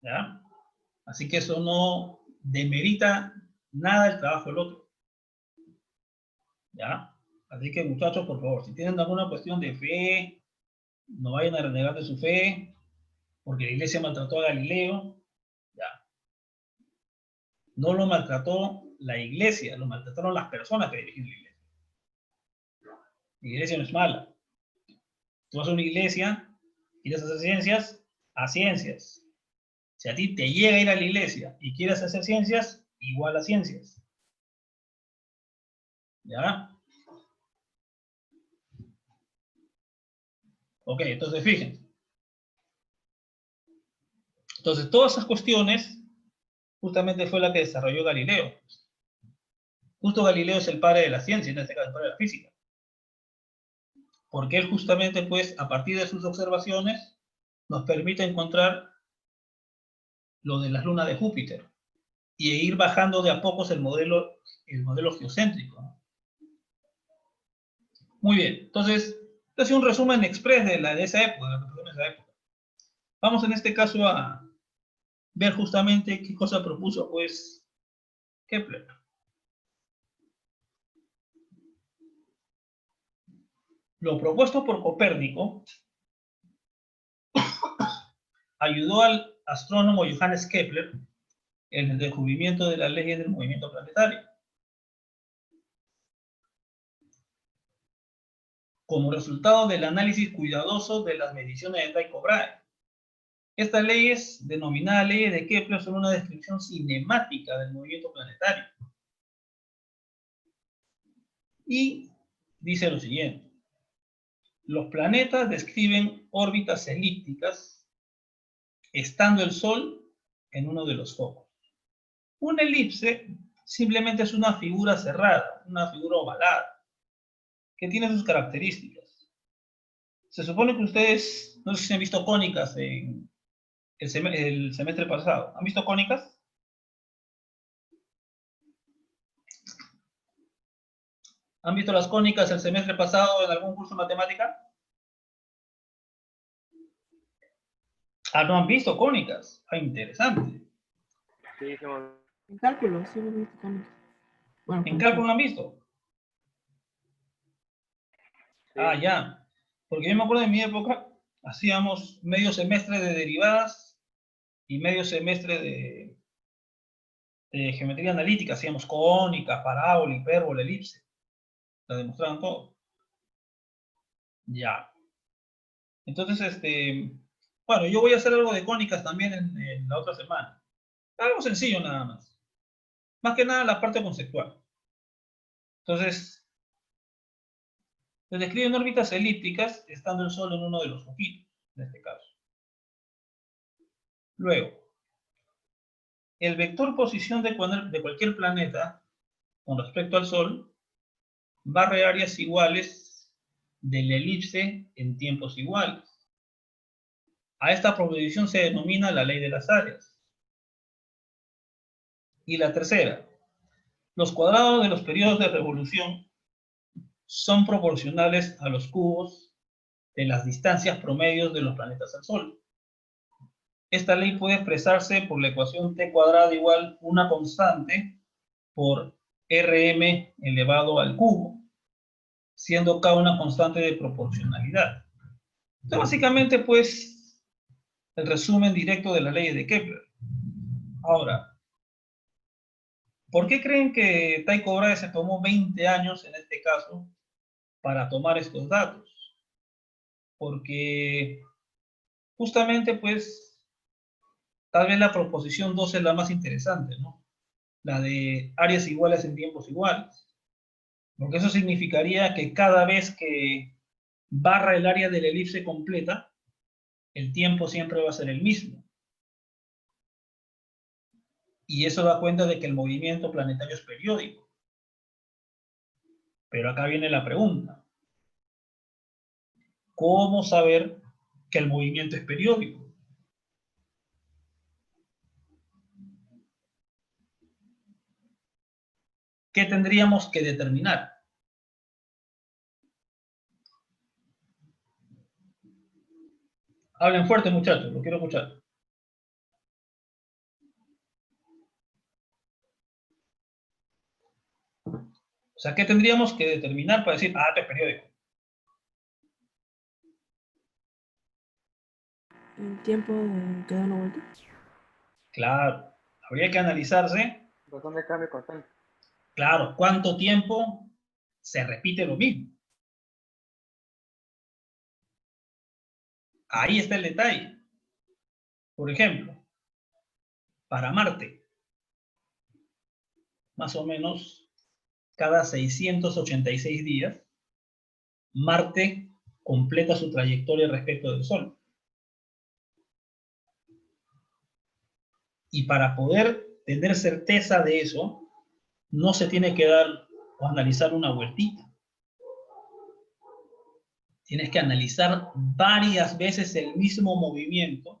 ¿Ya? Así que eso no demerita nada el trabajo del otro. ¿Ya? Así que, muchachos, por favor, si tienen alguna cuestión de fe, no vayan a renegar de su fe, porque la iglesia maltrató a Galileo. ¿Ya? No lo maltrató la iglesia, lo maltrataron las personas que dirigen la iglesia. La iglesia no es mala. Tú vas a una iglesia, quieres hacer ciencias, haz ciencias. Si a ti te llega a ir a la iglesia y quieres hacer ciencias, igual a ciencias. ¿Ya? Ok, entonces fíjense. Entonces, todas esas cuestiones justamente fue la que desarrolló Galileo. Justo Galileo es el padre de la ciencia, en este caso el padre de la física. Porque él justamente, pues, a partir de sus observaciones, nos permite encontrar lo de las lunas de Júpiter y ir bajando de a pocos el modelo geocéntrico, ¿no? Muy bien, entonces, este es un resumen express de esa época, de lo que pasó en esa época. Vamos en este caso a ver justamente qué cosa propuso, pues, Kepler. Lo propuesto por Copérnico ayudó al astrónomo Johannes Kepler en el descubrimiento de las leyes del movimiento planetario. Como resultado del análisis cuidadoso de las mediciones de Tycho Brahe. Estas leyes, denominadas leyes de Kepler, son una descripción cinemática del movimiento planetario. Y dice lo siguiente: los planetas describen órbitas elípticas estando el Sol en uno de los focos. Una elipse simplemente es una figura cerrada, una figura ovalada, que tiene sus características. Se supone que ustedes, no sé si han visto cónicas en el semestre pasado. ¿Han visto cónicas? ¿Han visto las cónicas el semestre pasado en algún curso de matemática? Ah, no han visto cónicas. Ah, interesante. Sí, hicimos. En cálculo, sí, lo he visto con... Bueno, ¿En con cálculo no han visto? Sí. Ah, ya. Porque yo me acuerdo de mi época, hacíamos medio semestre de derivadas y medio semestre de geometría analítica. Hacíamos cónica, parábola, hipérbola, elipse. La demostraban todo. Ya. Entonces, bueno, yo voy a hacer algo de cónicas también en la otra semana. Algo sencillo nada más. Más que nada la parte conceptual. Entonces, se describen órbitas elípticas estando el Sol en uno de los foquitos, en este caso. Luego, el vector posición de cualquier planeta con respecto al Sol barre áreas iguales de la elipse en tiempos iguales. A esta proposición se denomina la ley de las áreas. Y la tercera, los cuadrados de los periodos de revolución son proporcionales a los cubos de las distancias promedios de los planetas al Sol. Esta ley puede expresarse por la ecuación t cuadrada igual una constante por Rm elevado al cubo, siendo k una constante de proporcionalidad. Entonces, básicamente, pues, el resumen directo de las leyes de Kepler. Ahora, ¿por qué creen que Tycho Brahe se tomó 20 años, en este caso, para tomar estos datos? Porque justamente, pues, tal vez la proposición 2 es la más interesante, ¿no? La de áreas iguales en tiempos iguales. Porque eso significaría que cada vez que barra el área de la elipse completa, el tiempo siempre va a ser el mismo. Y eso da cuenta de que el movimiento planetario es periódico. Pero acá viene la pregunta: ¿cómo saber que el movimiento es periódico? ¿Qué tendríamos que determinar? Hablen fuerte, muchachos, lo quiero escuchar. O sea, ¿qué tendríamos que determinar para decir, ah, esto es periódico? el tiempo de que da una vuelta. Claro, habría que analizarse, Razón de cambio constante. claro, cuánto tiempo se repite lo mismo. Ahí está el detalle. Por ejemplo, para Marte. Más o menos cada 686 días, Marte completa su trayectoria respecto del Sol. Y para poder tener certeza de eso, no se tiene que dar o analizar una vueltita. Tienes que analizar varias veces el mismo movimiento,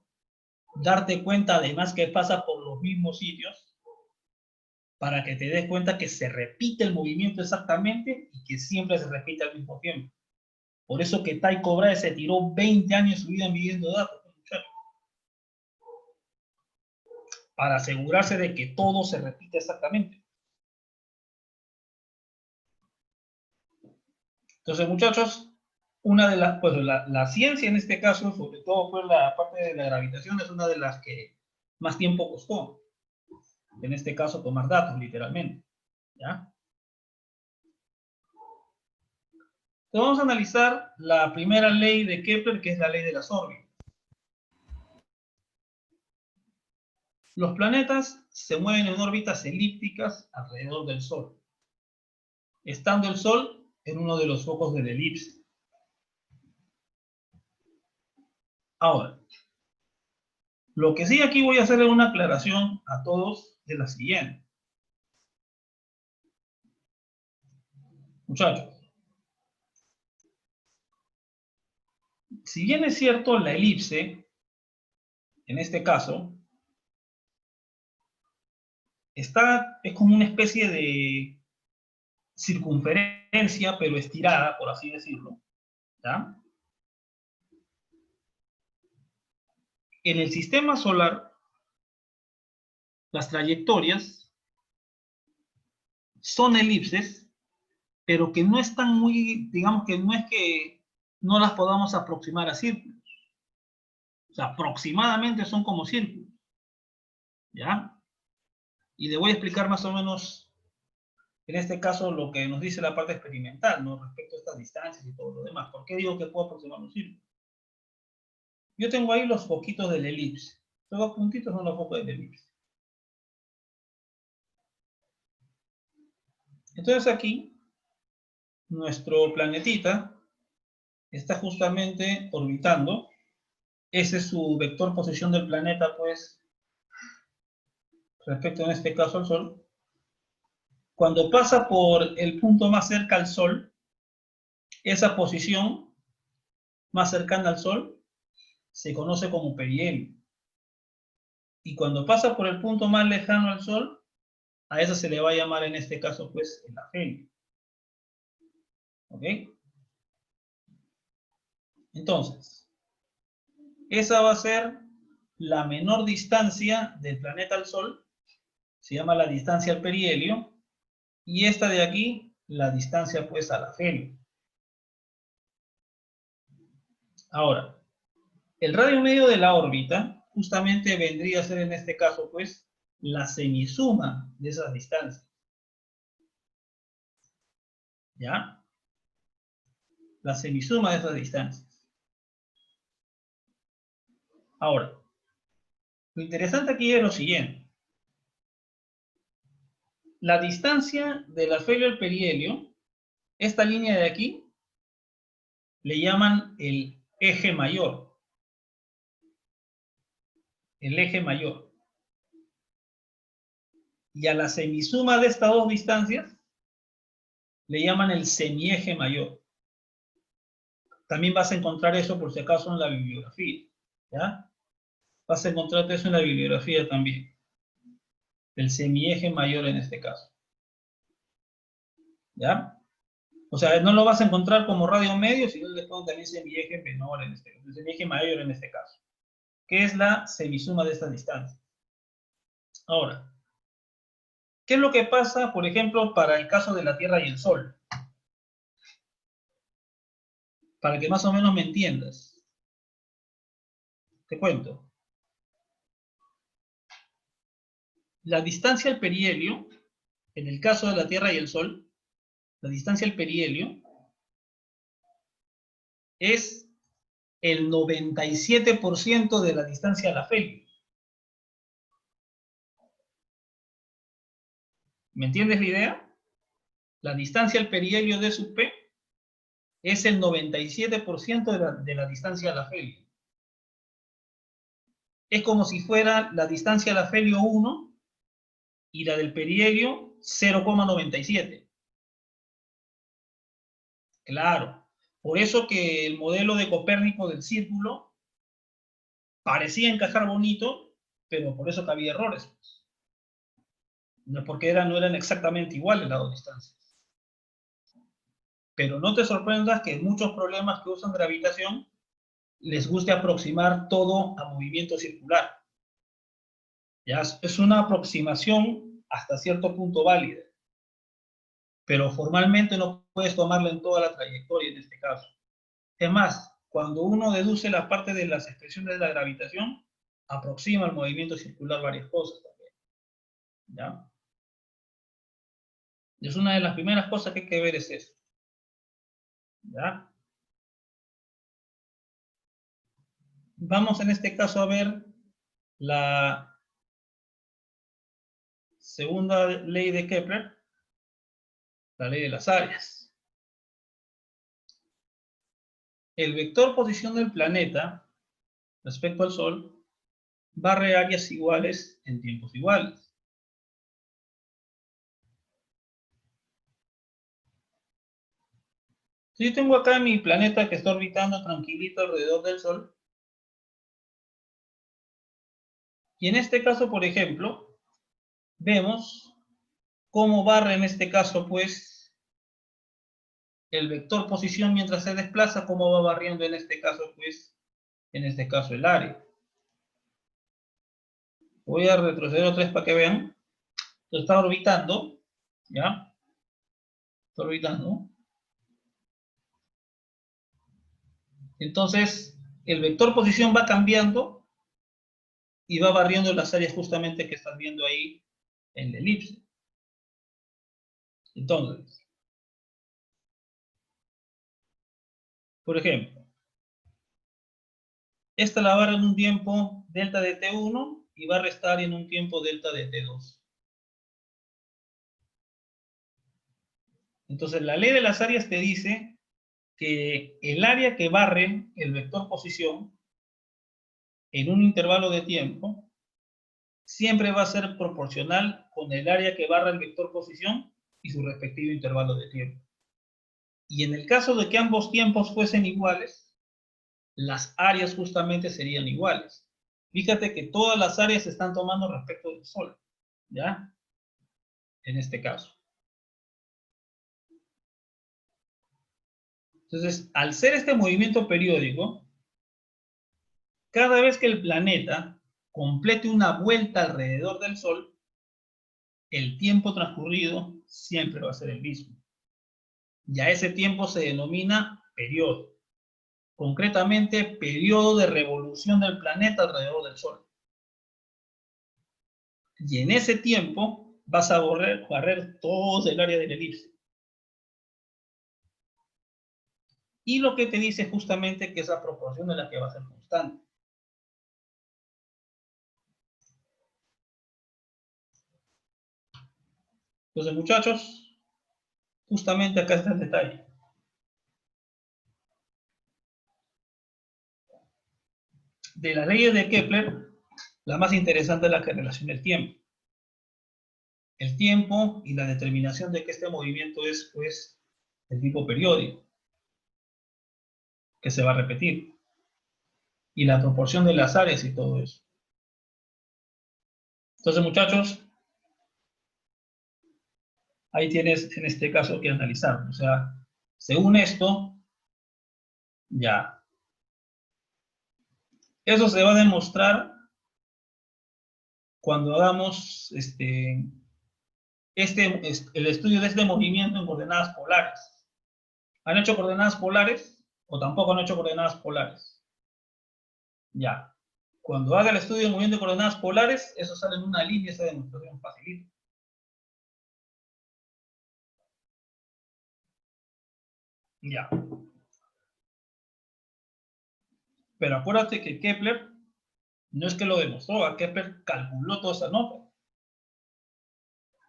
darte cuenta además que pasa por los mismos sitios, para que te des cuenta que se repite el movimiento exactamente y que siempre se repite al mismo tiempo. Por eso que Tycho Brahe se tiró 20 años de su vida midiendo datos, muchachos, para asegurarse de que todo se repite exactamente. Entonces, muchachos, una de las, pues la ciencia en este caso, sobre todo pues la parte de la gravitación, es una de las que más tiempo costó. En este caso, tomar datos, literalmente. ¿Ya? Entonces, vamos a analizar la primera ley de Kepler, que es la ley de las órbitas. Los planetas se mueven en órbitas elípticas alrededor del Sol, estando el Sol en uno de los focos de la elipse. Ahora, lo que sí aquí voy a hacer es una aclaración a todos de la siguiente. Muchachos, si bien es cierto la elipse, en este caso, es como una especie de circunferencia, pero estirada, por así decirlo, ¿ya? En el sistema solar, las trayectorias son elipses, pero que no están muy, digamos que no es que no las podamos aproximar a círculos. O sea, aproximadamente son como círculos, ¿ya? Y le voy a explicar más o menos, en este caso, lo que nos dice la parte experimental, ¿no? Respecto a estas distancias y todo lo demás. ¿Por qué digo que puedo aproximar un círculo? Yo tengo ahí los foquitos del elipse. Estos dos puntitos son los focos del elipse. Entonces aquí, nuestro planetita está justamente orbitando. Ese es su vector posición del planeta, pues, respecto en este caso al Sol. Cuando pasa por el punto más cerca al Sol, esa posición más cercana al Sol se conoce como perihelio. Y cuando pasa por el punto más lejano al Sol, a esa se le va a llamar en este caso, pues, el afelio. ¿Ok? Entonces, esa va a ser la menor distancia del planeta al Sol, se llama la distancia al perihelio, y esta de aquí, la distancia, pues, al afelio. Ahora, el radio medio de la órbita justamente vendría a ser en este caso, pues, la semisuma de esas distancias. ¿Ya? La semisuma de esas distancias. Ahora, lo interesante aquí es lo siguiente. La distancia del afelio al perihelio, esta línea de aquí, le llaman el eje mayor. El eje mayor. Y a la semisuma de estas dos distancias le llaman el semieje mayor. También vas a encontrar eso por si acaso en la bibliografía. ¿Ya? Vas a encontrar eso en la bibliografía también. El semieje mayor en este caso. ¿Ya? O sea, no lo vas a encontrar como radio medio, sino le pongo también semieje menor en este caso. El semieje mayor en este caso. Que es la semisuma de estas distancias. Ahora, ¿qué es lo que pasa, por ejemplo, para el caso de la Tierra y el Sol? Para que más o menos me entiendas. Te cuento. La distancia al perihelio, en el caso de la Tierra y el Sol, la distancia al perihelio es el 97% de la distancia al afelio. ¿Me entiendes la idea? La distancia al perihelio D sub P es el 97% de la distancia al afelio. Es como si fuera la distancia al afelio 1 y la del perihelio 0,97. Claro. Por eso que el modelo de Copérnico del círculo parecía encajar bonito, pero por eso que había errores. No, porque no eran exactamente iguales las dos distancias. Pero no te sorprendas que en muchos problemas que usan gravitación les guste aproximar todo a movimiento circular. Ya es una aproximación hasta cierto punto válida, pero formalmente no puedes tomarla en toda la trayectoria en este caso. Es más, cuando uno deduce la parte de las expresiones de la gravitación, aproxima al movimiento circular varias cosas también. ¿Ya? Es una de las primeras cosas que hay que ver es eso. ¿Ya? Vamos en este caso a ver la segunda ley de Kepler, la ley de las áreas. El vector posición del planeta respecto al Sol barre áreas iguales en tiempos iguales. Si yo tengo acá mi planeta que está orbitando tranquilito alrededor del Sol, y en este caso, por ejemplo, vemos cómo barre en este caso, pues, el vector posición mientras se desplaza, cómo va barriendo en este caso, pues, en este caso el área. Voy a retroceder otra vez para que vean. Está orbitando, ¿ya? Está orbitando. Entonces, el vector posición va cambiando y va barriendo las áreas justamente que estás viendo ahí en la elipse. Entonces, por ejemplo, esta la barra en un tiempo delta de T1 y va a restar en un tiempo delta de T2. Entonces, la ley de las áreas te dice que el área que barre el vector posición en un intervalo de tiempo siempre va a ser proporcional con el área que barra el vector posición y su respectivo intervalo de tiempo. Y en el caso de que ambos tiempos fuesen iguales, las áreas justamente serían iguales. Fíjate que todas las áreas se están tomando respecto del Sol, ¿ya? En este caso. Entonces, al ser este movimiento periódico, cada vez que el planeta complete una vuelta alrededor del Sol, el tiempo transcurrido siempre va a ser el mismo. Ya ese tiempo se denomina periodo. Concretamente, periodo de revolución del planeta alrededor del Sol. Y en ese tiempo vas a barrer todo el área de la elipse. Y lo que te dice justamente que esa proporción es la que va a ser constante. Entonces, muchachos, justamente acá está el detalle. De las leyes de Kepler, la más interesante es la que relaciona el tiempo. El tiempo y la determinación de que este movimiento es, pues, el tipo periódico, que se va a repetir. Y la proporción de las áreas y todo eso. Entonces, muchachos, ahí tienes en este caso que analizar. O sea, según esto, ya. Eso se va a demostrar cuando hagamos el estudio de este movimiento en coordenadas polares. ¿Han hecho coordenadas polares o tampoco han hecho coordenadas polares? Ya. Cuando haga el estudio del movimiento de coordenadas polares, eso sale en una línea, esa demostración facilita. Ya. Pero acuérdate que Kepler no es que lo demostró, Kepler calculó toda esa nota.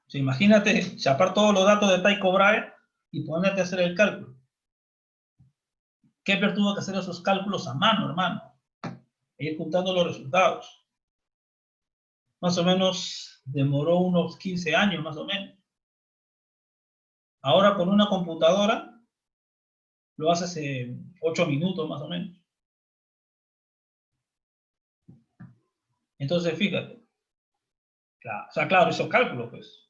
O sea, imagínate chapar todos los datos de Tycho Brahe y ponerte a hacer el cálculo. Kepler tuvo que hacer esos cálculos a mano, hermano, e ir juntando los resultados. Más o menos demoró unos 15 años, más o menos. Ahora con una computadora lo haces en 8 minutos, más o menos. Entonces, fíjate. Claro, o sea, claro, hizo cálculos, pues.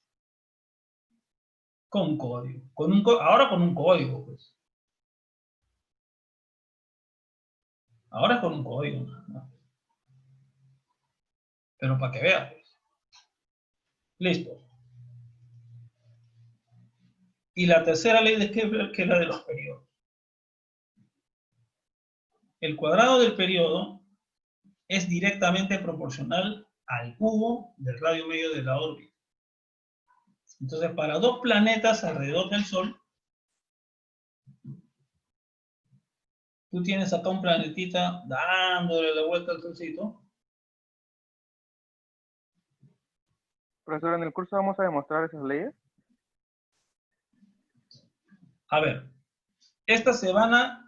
Con un código. Ahora con un código, pues. Ahora es con un código, ¿no? Pero para que veas, pues. Listo. Y la tercera ley de Kepler, que es la de los periodos. El cuadrado del periodo es directamente proporcional al cubo del radio medio de la órbita. Entonces, para dos planetas alrededor del Sol, tú tienes acá un planetita dándole la vuelta al Solcito. Profesor, en el curso vamos a demostrar esas leyes. A ver, estas se van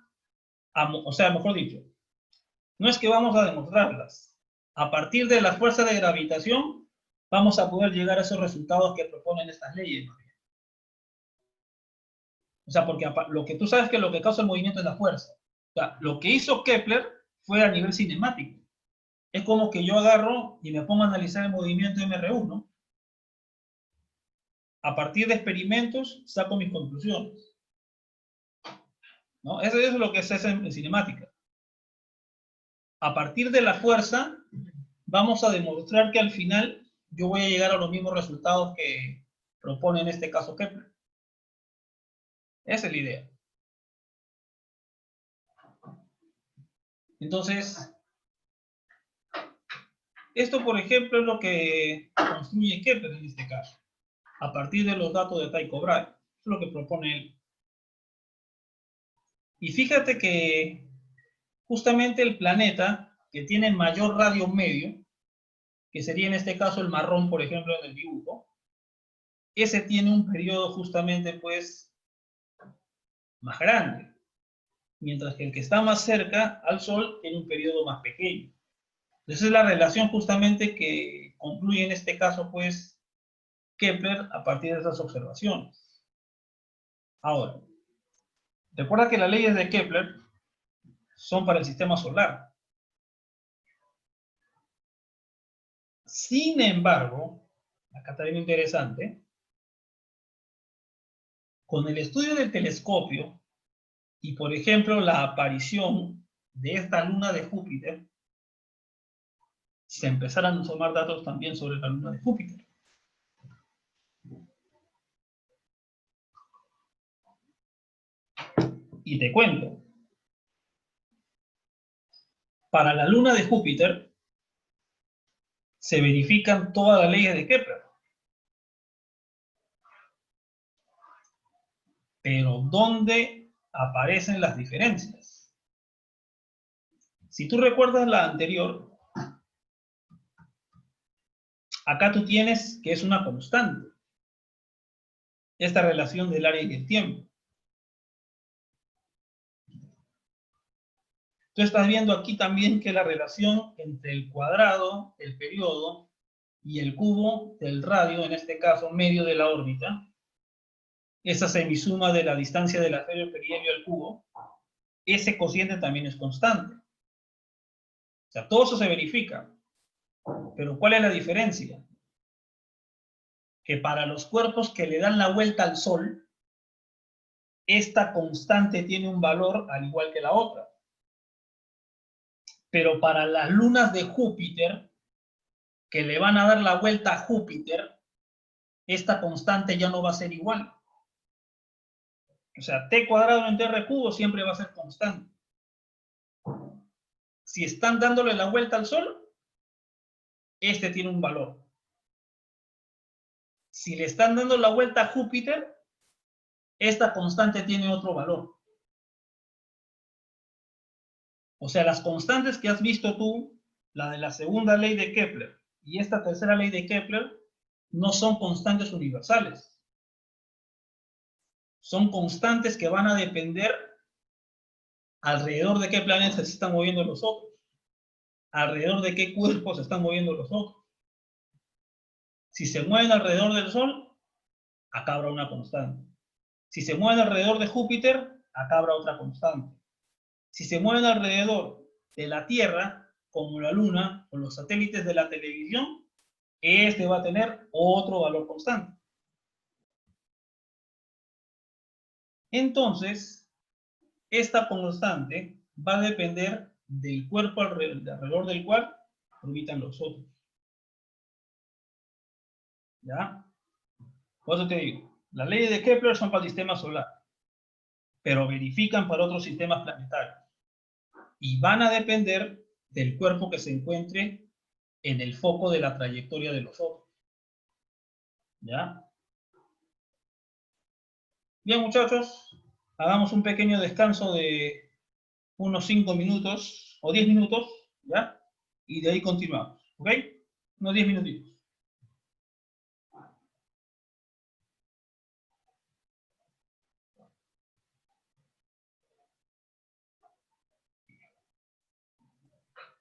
o sea, mejor dicho, no es que vamos a demostrarlas. A partir de la fuerza de gravitación, vamos a poder llegar a esos resultados que proponen estas leyes. O sea, porque lo que tú sabes que lo que causa el movimiento es la fuerza. O sea, lo que hizo Kepler fue a nivel cinemático. Es como que yo agarro y me pongo a analizar el movimiento MR1. A partir de experimentos saco mis conclusiones. ¿No? Eso es lo que se hace en cinemática. A partir de la fuerza, vamos a demostrar que al final yo voy a llegar a los mismos resultados que propone en este caso Kepler. Esa es la idea. Entonces, esto, por ejemplo, es lo que construye Kepler en este caso, a partir de los datos de Tycho Brahe. Eso es lo que propone él. Y fíjate que justamente el planeta que tiene mayor radio medio, que sería en este caso el marrón, por ejemplo, en el dibujo, ese tiene un periodo justamente, pues, más grande, mientras que el que está más cerca al Sol tiene un periodo más pequeño. Esa es la relación justamente que concluye en este caso, pues, Kepler a partir de esas observaciones. Ahora, recuerda que las leyes de Kepler son para el sistema solar. Sin embargo, acá está bien interesante, con el estudio del telescopio y, por ejemplo, la aparición de esta luna de Júpiter, se empezaron a tomar datos también sobre la luna de Júpiter. Y te cuento, para la luna de Júpiter se verifican todas las leyes de Kepler. Pero ¿dónde aparecen las diferencias? Si tú recuerdas la anterior, acá tú tienes que es una constante, esta relación del área y el tiempo. Tú estás viendo aquí también que la relación entre el cuadrado, el periodo, y el cubo del radio, en este caso medio de la órbita, esa semisuma de la distancia del esfero perihelio al cubo, ese cociente también es constante. O sea, todo eso se verifica. Pero ¿cuál es la diferencia? Que para los cuerpos que le dan la vuelta al Sol, esta constante tiene un valor al igual que la otra. Pero para las lunas de Júpiter, que le van a dar la vuelta a Júpiter, esta constante ya no va a ser igual. O sea, t cuadrado entre r cubo siempre va a ser constante. Si están dándole la vuelta al Sol, este tiene un valor. Si le están dando la vuelta a Júpiter, esta constante tiene otro valor. O sea, las constantes que has visto tú, la de la segunda ley de Kepler y esta tercera ley de Kepler, no son constantes universales. Son constantes que van a depender alrededor de qué planetas se están moviendo los otros, alrededor de qué cuerpos se están moviendo los otros. Si se mueven alrededor del Sol, acá habrá una constante. Si se mueven alrededor de Júpiter, acá habrá otra constante. Si se mueven alrededor de la Tierra, como la Luna o los satélites de la televisión, este va a tener otro valor constante. Entonces, esta constante va a depender del cuerpo alrededor del cual orbitan los otros. ¿Ya? Por eso te digo, las leyes de Kepler son para el sistema solar, pero verifican para otros sistemas planetarios. Y van a depender del cuerpo que se encuentre en el foco de la trayectoria de los otros. ¿Ya? Bien, muchachos, hagamos un pequeño descanso de unos 5 minutos o 10 minutos, ¿ya? Y de ahí continuamos, ¿ok? Unos 10 minutitos.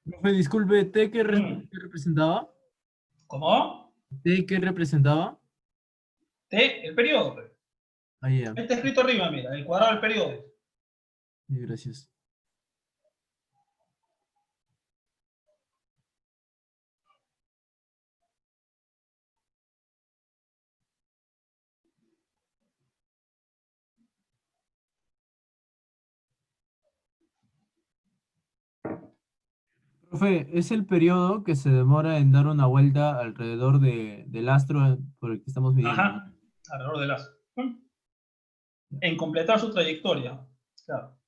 Profe, disculpe, ¿T qué, Mm. qué representaba? ¿Cómo? ¿T qué representaba? T, el periodo. Ahí ya. Está escrito arriba, mira, el cuadrado del periodo. Gracias. Profe, es el periodo que se demora en dar una vuelta alrededor del astro por el que estamos midiendo, ¿no? Ajá, alrededor del astro. En completar su trayectoria. Claro.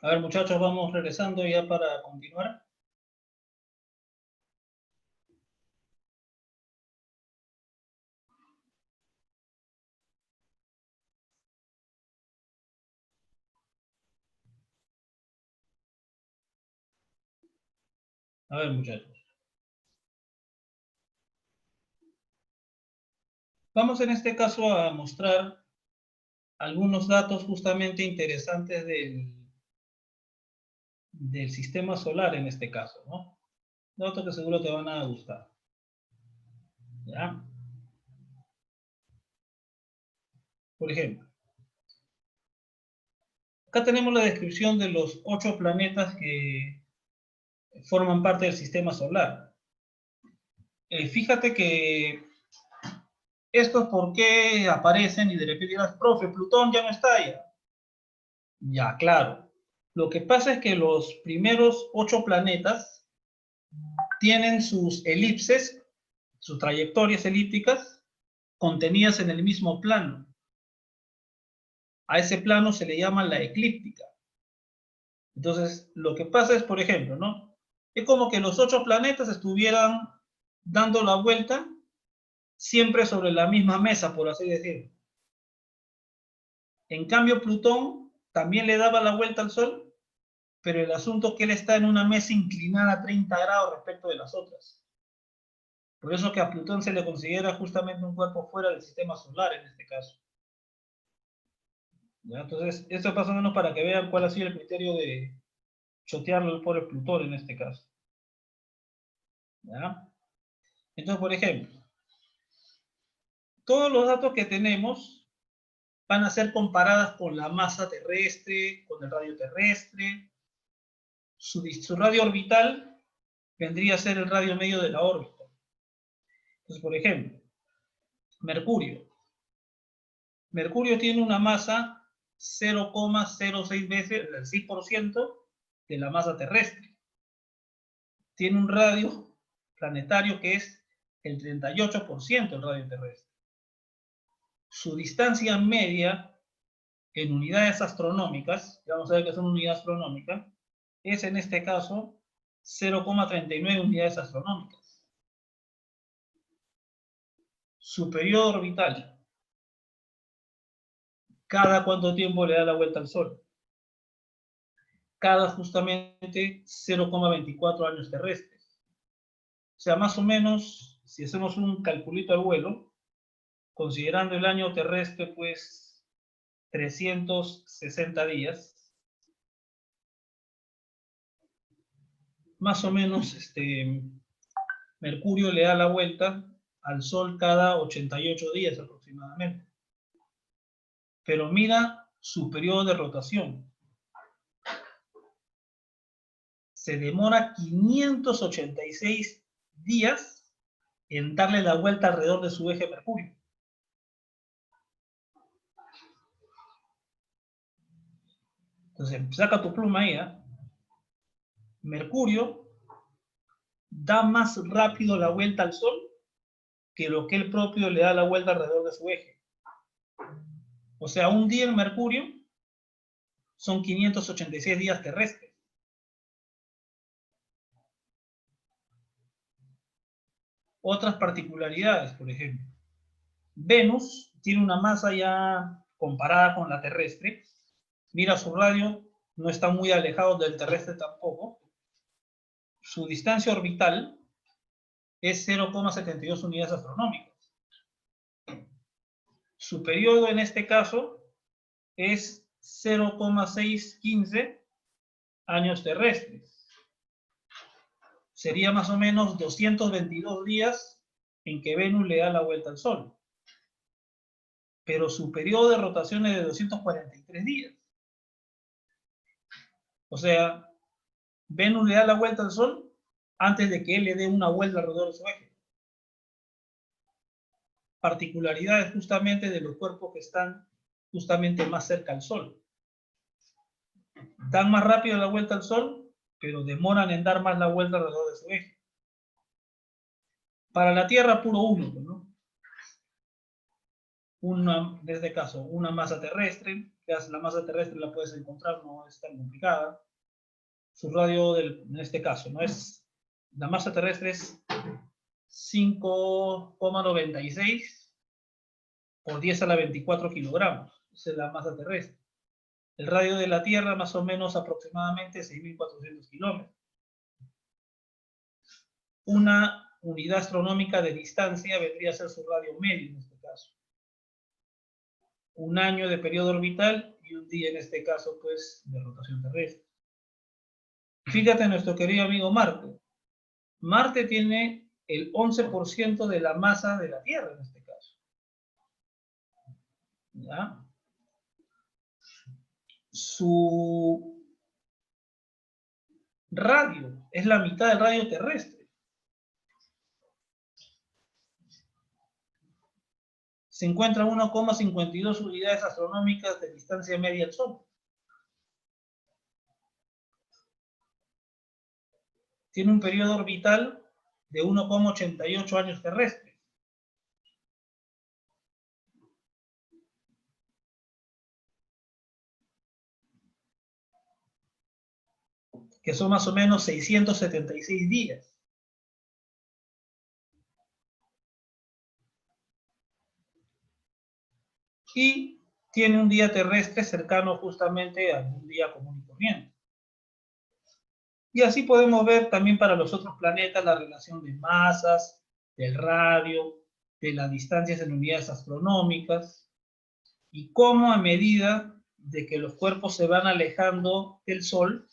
A ver, muchachos, vamos regresando ya para continuar. A ver, muchachos. Vamos en este caso a mostrar algunos datos justamente interesantes del sistema solar en este caso, ¿no? Datos que seguro te van a gustar. ¿Ya? Por ejemplo, acá tenemos la descripción de los 8 planetas que forman parte del sistema solar. Fíjate que estos por qué aparecen y de repente dirás, profe, Plutón ya no está ya. Ya, claro. Lo que pasa es que los primeros 8 planetas tienen sus elipses, sus trayectorias elípticas, contenidas en el mismo plano. A ese plano se le llama la eclíptica. Entonces, lo que pasa es, por ejemplo, ¿no? Es como que los 8 planetas estuvieran dando la vuelta siempre sobre la misma mesa, por así decirlo. En cambio, Plutón también le daba la vuelta al Sol, pero el asunto es que él está en una mesa inclinada a 30 grados respecto de las otras. Por eso que a Plutón se le considera justamente un cuerpo fuera del sistema solar en este caso. ¿Ya? Entonces, esto es más o menos para que vean cuál ha sido el criterio de chotearlo al pobre Plutón en este caso. ¿Ya? Entonces, por ejemplo, todos los datos que tenemos van a ser comparadas con la masa terrestre, con el radio terrestre. Su radio orbital vendría a ser el radio medio de la órbita. Entonces, por ejemplo, Mercurio. Mercurio tiene una masa 0,06 veces, el 6% de la masa terrestre. Tiene un radio planetario que es el 38% del radio terrestre. Su distancia media en unidades astronómicas, vamos a ver que son unidades astronómicas, es en este caso 0,39 unidades astronómicas. Su periodo orbital, ¿cada cuánto tiempo le da la vuelta al Sol? Cada justamente 0,24 años terrestres. O sea, más o menos, si hacemos un calculito al vuelo, considerando el año terrestre, pues 360 días, más o menos Mercurio le da la vuelta al Sol cada 88 días aproximadamente. Pero mira su periodo de rotación. Se demora 586 días en darle la vuelta alrededor de su eje Mercurio. Entonces, saca tu pluma ahí, ¿eh? Mercurio da más rápido la vuelta al Sol que lo que él propio le da la vuelta alrededor de su eje. O sea, un día en Mercurio son 586 días terrestres. Otras particularidades, por ejemplo. Venus tiene una masa ya comparada con la terrestre. Mira su radio, no está muy alejado del terrestre tampoco. Su distancia orbital es 0,72 unidades astronómicas. Su periodo en este caso es 0,615 años terrestres. Sería más o menos 222 días en que Venus le da la vuelta al Sol. Pero su periodo de rotación es de 243 días. O sea, Venus le da la vuelta al Sol antes de que él le dé una vuelta alrededor de su eje. Particularidades justamente de los cuerpos que están justamente más cerca al Sol. Dan más rápido la vuelta al Sol, pero demoran en dar más la vuelta alrededor de su eje. Para la Tierra, puro 1, ¿no? en este caso, una masa terrestre, la masa terrestre la puedes encontrar, no es tan complicada. Su radio, en este caso, ¿no? La masa terrestre es 5,96 por 10 a la 24 kilogramos. Esa es la masa terrestre. El radio de la Tierra, más o menos aproximadamente 6.400 kilómetros. Una unidad astronómica de distancia vendría a ser su radio medio en este caso. Un año de periodo orbital y un día en este caso, pues, de rotación terrestre. Fíjate nuestro querido amigo Marte. Marte tiene el 11% de la masa de la Tierra en este caso. ¿Ya? Su radio es la mitad del radio terrestre. Se encuentra a 1,52 unidades astronómicas de distancia media al Sol. Tiene un periodo orbital de 1,88 años terrestres. Que son más o menos 676 días. Y tiene un día terrestre cercano justamente a un día común y corriente. Y así podemos ver también para los otros planetas la relación de masas, del radio, de las distancias en unidades astronómicas, y cómo a medida de que los cuerpos se van alejando del Sol,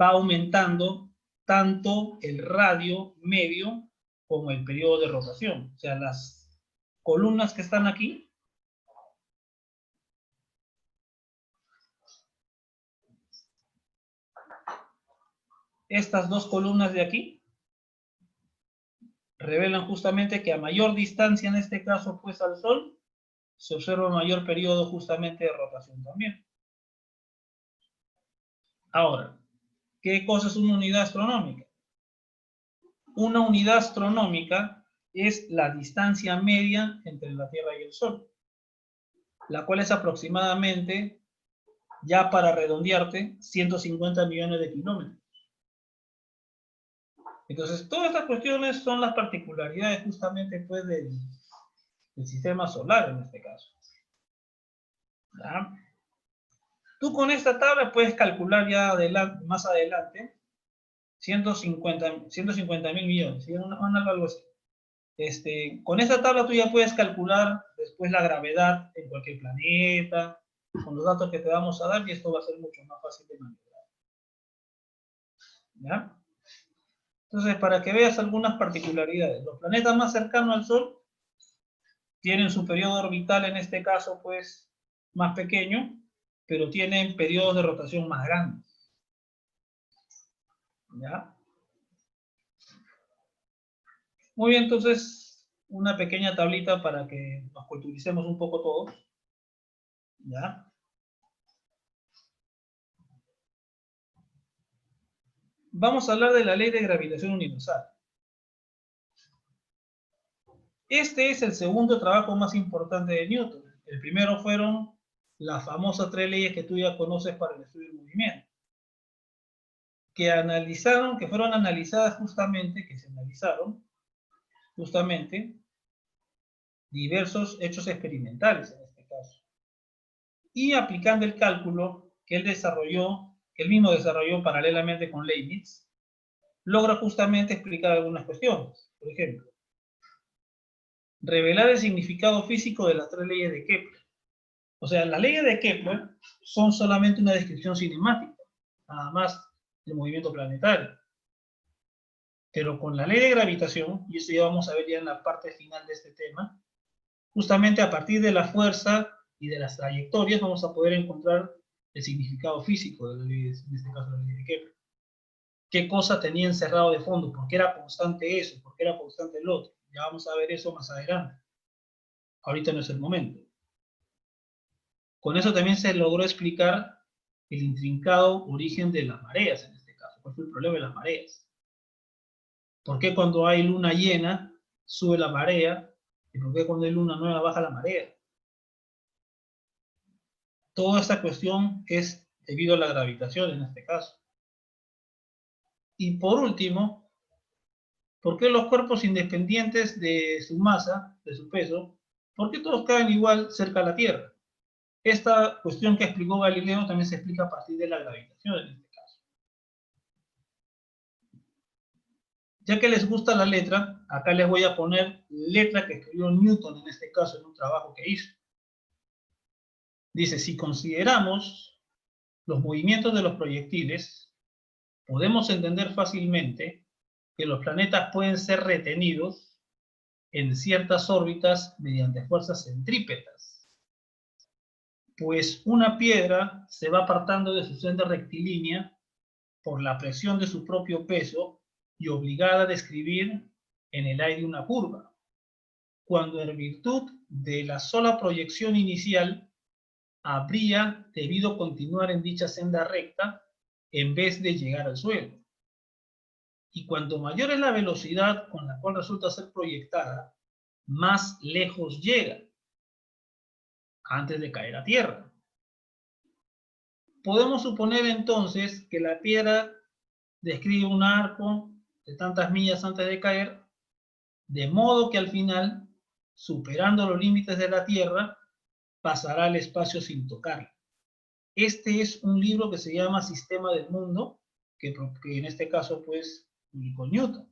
va aumentando tanto el radio medio como el periodo de rotación. O sea, las columnas que están aquí, estas dos columnas de aquí, revelan justamente que a mayor distancia, en este caso, pues al Sol, se observa mayor periodo justamente de rotación también. Ahora, ¿qué cosa es una unidad astronómica? Una unidad astronómica es la distancia media entre la Tierra y el Sol, la cual es aproximadamente, ya para redondearte, 150 millones de kilómetros. Entonces, todas estas cuestiones son las particularidades justamente pues del sistema solar en este caso. ¿Ya? Tú con esta tabla puedes calcular ya más adelante 150.000 millones, ¿sí? Algo así. Con esta tabla tú ya puedes calcular después la gravedad en cualquier planeta, con los datos que te vamos a dar, y esto va a ser mucho más fácil de maniobrar. ¿Ya? Entonces, para que veas algunas particularidades, los planetas más cercanos al Sol tienen su periodo orbital, en este caso, pues, más pequeño, pero tienen periodos de rotación más grandes. ¿Ya? Muy bien, entonces, una pequeña tablita para que nos culturicemos un poco todos. ¿Ya? Vamos a hablar de la ley de gravitación universal. Este es el segundo trabajo más importante de Newton. El primero fueron las famosas 3 leyes que tú ya conoces para el estudio del movimiento, que fueron analizadas justamente, diversos hechos experimentales en este caso. Y aplicando el cálculo que él mismo desarrolló paralelamente con Leibniz, logra justamente explicar algunas cuestiones. Por ejemplo, revelar el significado físico de las 3 leyes de Kepler. O sea, las leyes de Kepler son solamente una descripción cinemática, nada más, del movimiento planetario. Pero con la ley de gravitación, y eso ya vamos a ver ya en la parte final de este tema, justamente a partir de la fuerza y de las trayectorias vamos a poder encontrar el significado físico de la ley, en este caso la ley de Kepler. ¿Qué cosa tenía encerrado de fondo? ¿Por qué era constante eso? ¿Por qué era constante el otro? Ya vamos a ver eso más adelante. Ahorita no es el momento. Con eso también se logró explicar el intrincado origen de las mareas en este caso. ¿Cuál fue el problema de las mareas? ¿Por qué cuando hay luna llena sube la marea? ¿Y por qué cuando hay luna nueva baja la marea? Toda esta cuestión es debido a la gravitación en este caso. Y por último, ¿por qué los cuerpos independientes de su masa, de su peso, por qué todos caen igual cerca a la Tierra? Esta cuestión que explicó Galileo también se explica a partir de la gravitación en este caso. Ya que les gusta la letra, acá les voy a poner letra que escribió Newton en este caso en un trabajo que hizo. Dice, si consideramos los movimientos de los proyectiles, podemos entender fácilmente que los planetas pueden ser retenidos en ciertas órbitas mediante fuerzas centrípetas. Pues una piedra se va apartando de su senda rectilínea por la presión de su propio peso y obligada a describir en el aire una curva, cuando en virtud de la sola proyección inicial habría debido continuar en dicha senda recta en vez de llegar al suelo. Y cuanto mayor es la velocidad con la cual resulta ser proyectada, más lejos llega antes de caer a tierra. Podemos suponer entonces que la piedra describe un arco de tantas millas antes de caer, de modo que al final, superando los límites de la Tierra, pasará al espacio sin tocarla. Este es un libro que se llama Sistema del Mundo, que en este caso pues publicó Newton.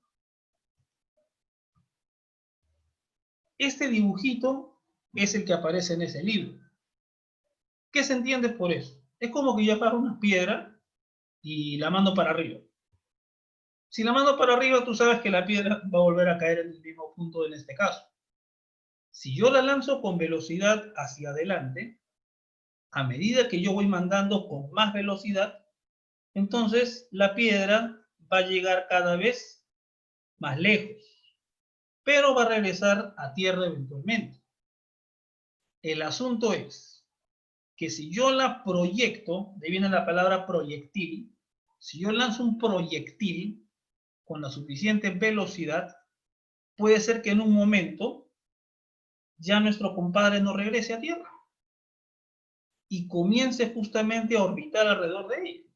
Este dibujito es el que aparece en ese libro. ¿Qué se entiende por eso? Es como que yo agarro una piedra y la mando para arriba. Si la mando para arriba, tú sabes que la piedra va a volver a caer en el mismo punto en este caso. Si yo la lanzo con velocidad hacia adelante, a medida que yo voy mandando con más velocidad, entonces la piedra va a llegar cada vez más lejos, pero va a regresar a tierra eventualmente. El asunto es que si yo la proyecto, de ahí viene la palabra proyectil, si yo lanzo un proyectil con la suficiente velocidad, puede ser que en un momento ya nuestro compadre no regrese a tierra y comience justamente a orbitar alrededor de ella.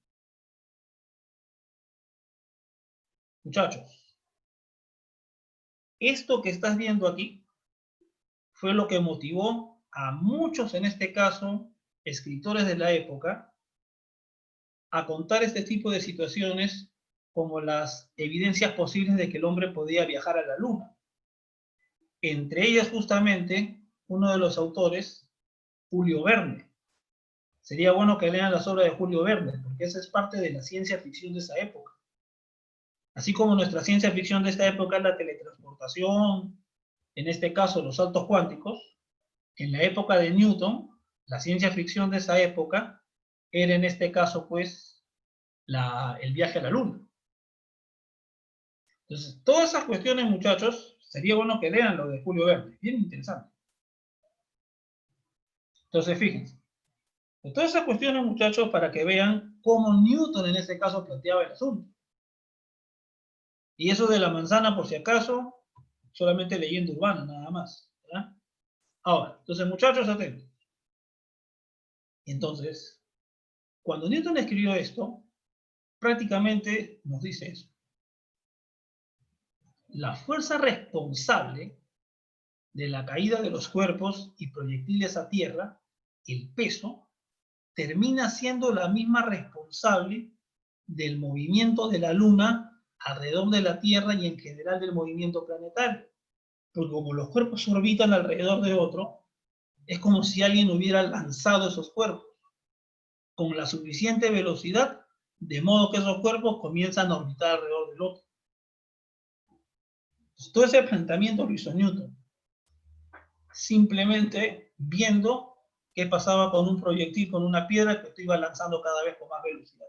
Muchachos, esto que estás viendo aquí fue lo que motivó a muchos, en este caso, escritores de la época, a contar este tipo de situaciones como las evidencias posibles de que el hombre podía viajar a la luna. Entre ellas, justamente, uno de los autores, Julio Verne. Sería bueno que lean las obras de Julio Verne, porque esa es parte de la ciencia ficción de esa época. Así como nuestra ciencia ficción de esta época es la teletransportación, en este caso los saltos cuánticos, en la época de Newton, la ciencia ficción de esa época era en este caso pues el viaje a la luna. Entonces, todas esas cuestiones, muchachos, sería bueno que lean lo de Julio Verne, bien interesante. Entonces, fíjense, de todas esas cuestiones, muchachos, para que vean cómo Newton en este caso planteaba el asunto. Y eso de la manzana, por si acaso, solamente leyenda urbana, nada más, ¿verdad? Ahora, entonces, muchachos, atentos. Entonces, cuando Newton escribió esto, prácticamente nos dice eso. La fuerza responsable de la caída de los cuerpos y proyectiles a tierra, el peso, termina siendo la misma responsable del movimiento de la Luna alrededor de la Tierra y en general del movimiento planetario. Porque como los cuerpos orbitan alrededor de otro, es como si alguien hubiera lanzado esos cuerpos con la suficiente velocidad, de modo que esos cuerpos comienzan a orbitar alrededor del otro. Entonces, todo ese planteamiento lo hizo Newton, simplemente viendo qué pasaba con un proyectil, con una piedra que te iba lanzando cada vez con más velocidad.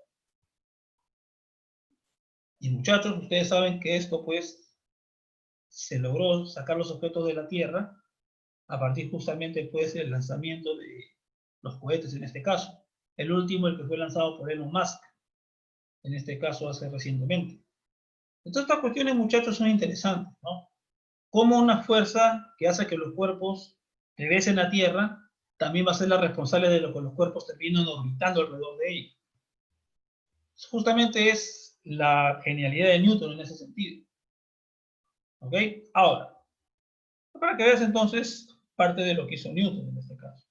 Y muchachos, ustedes saben que esto pues se logró sacar los objetos de la Tierra a partir justamente pues del lanzamiento de los cohetes en este caso. El último, el que fue lanzado por Elon Musk, en este caso hace recientemente. Entonces estas cuestiones, muchachos, son interesantes, ¿no? Cómo una fuerza que hace que los cuerpos regresen a Tierra también va a ser la responsable de lo que los cuerpos terminan orbitando alrededor de ella. Justamente es la genialidad de Newton en ese sentido. ¿Ok? Ahora, para que veas entonces parte de lo que hizo Newton en este caso.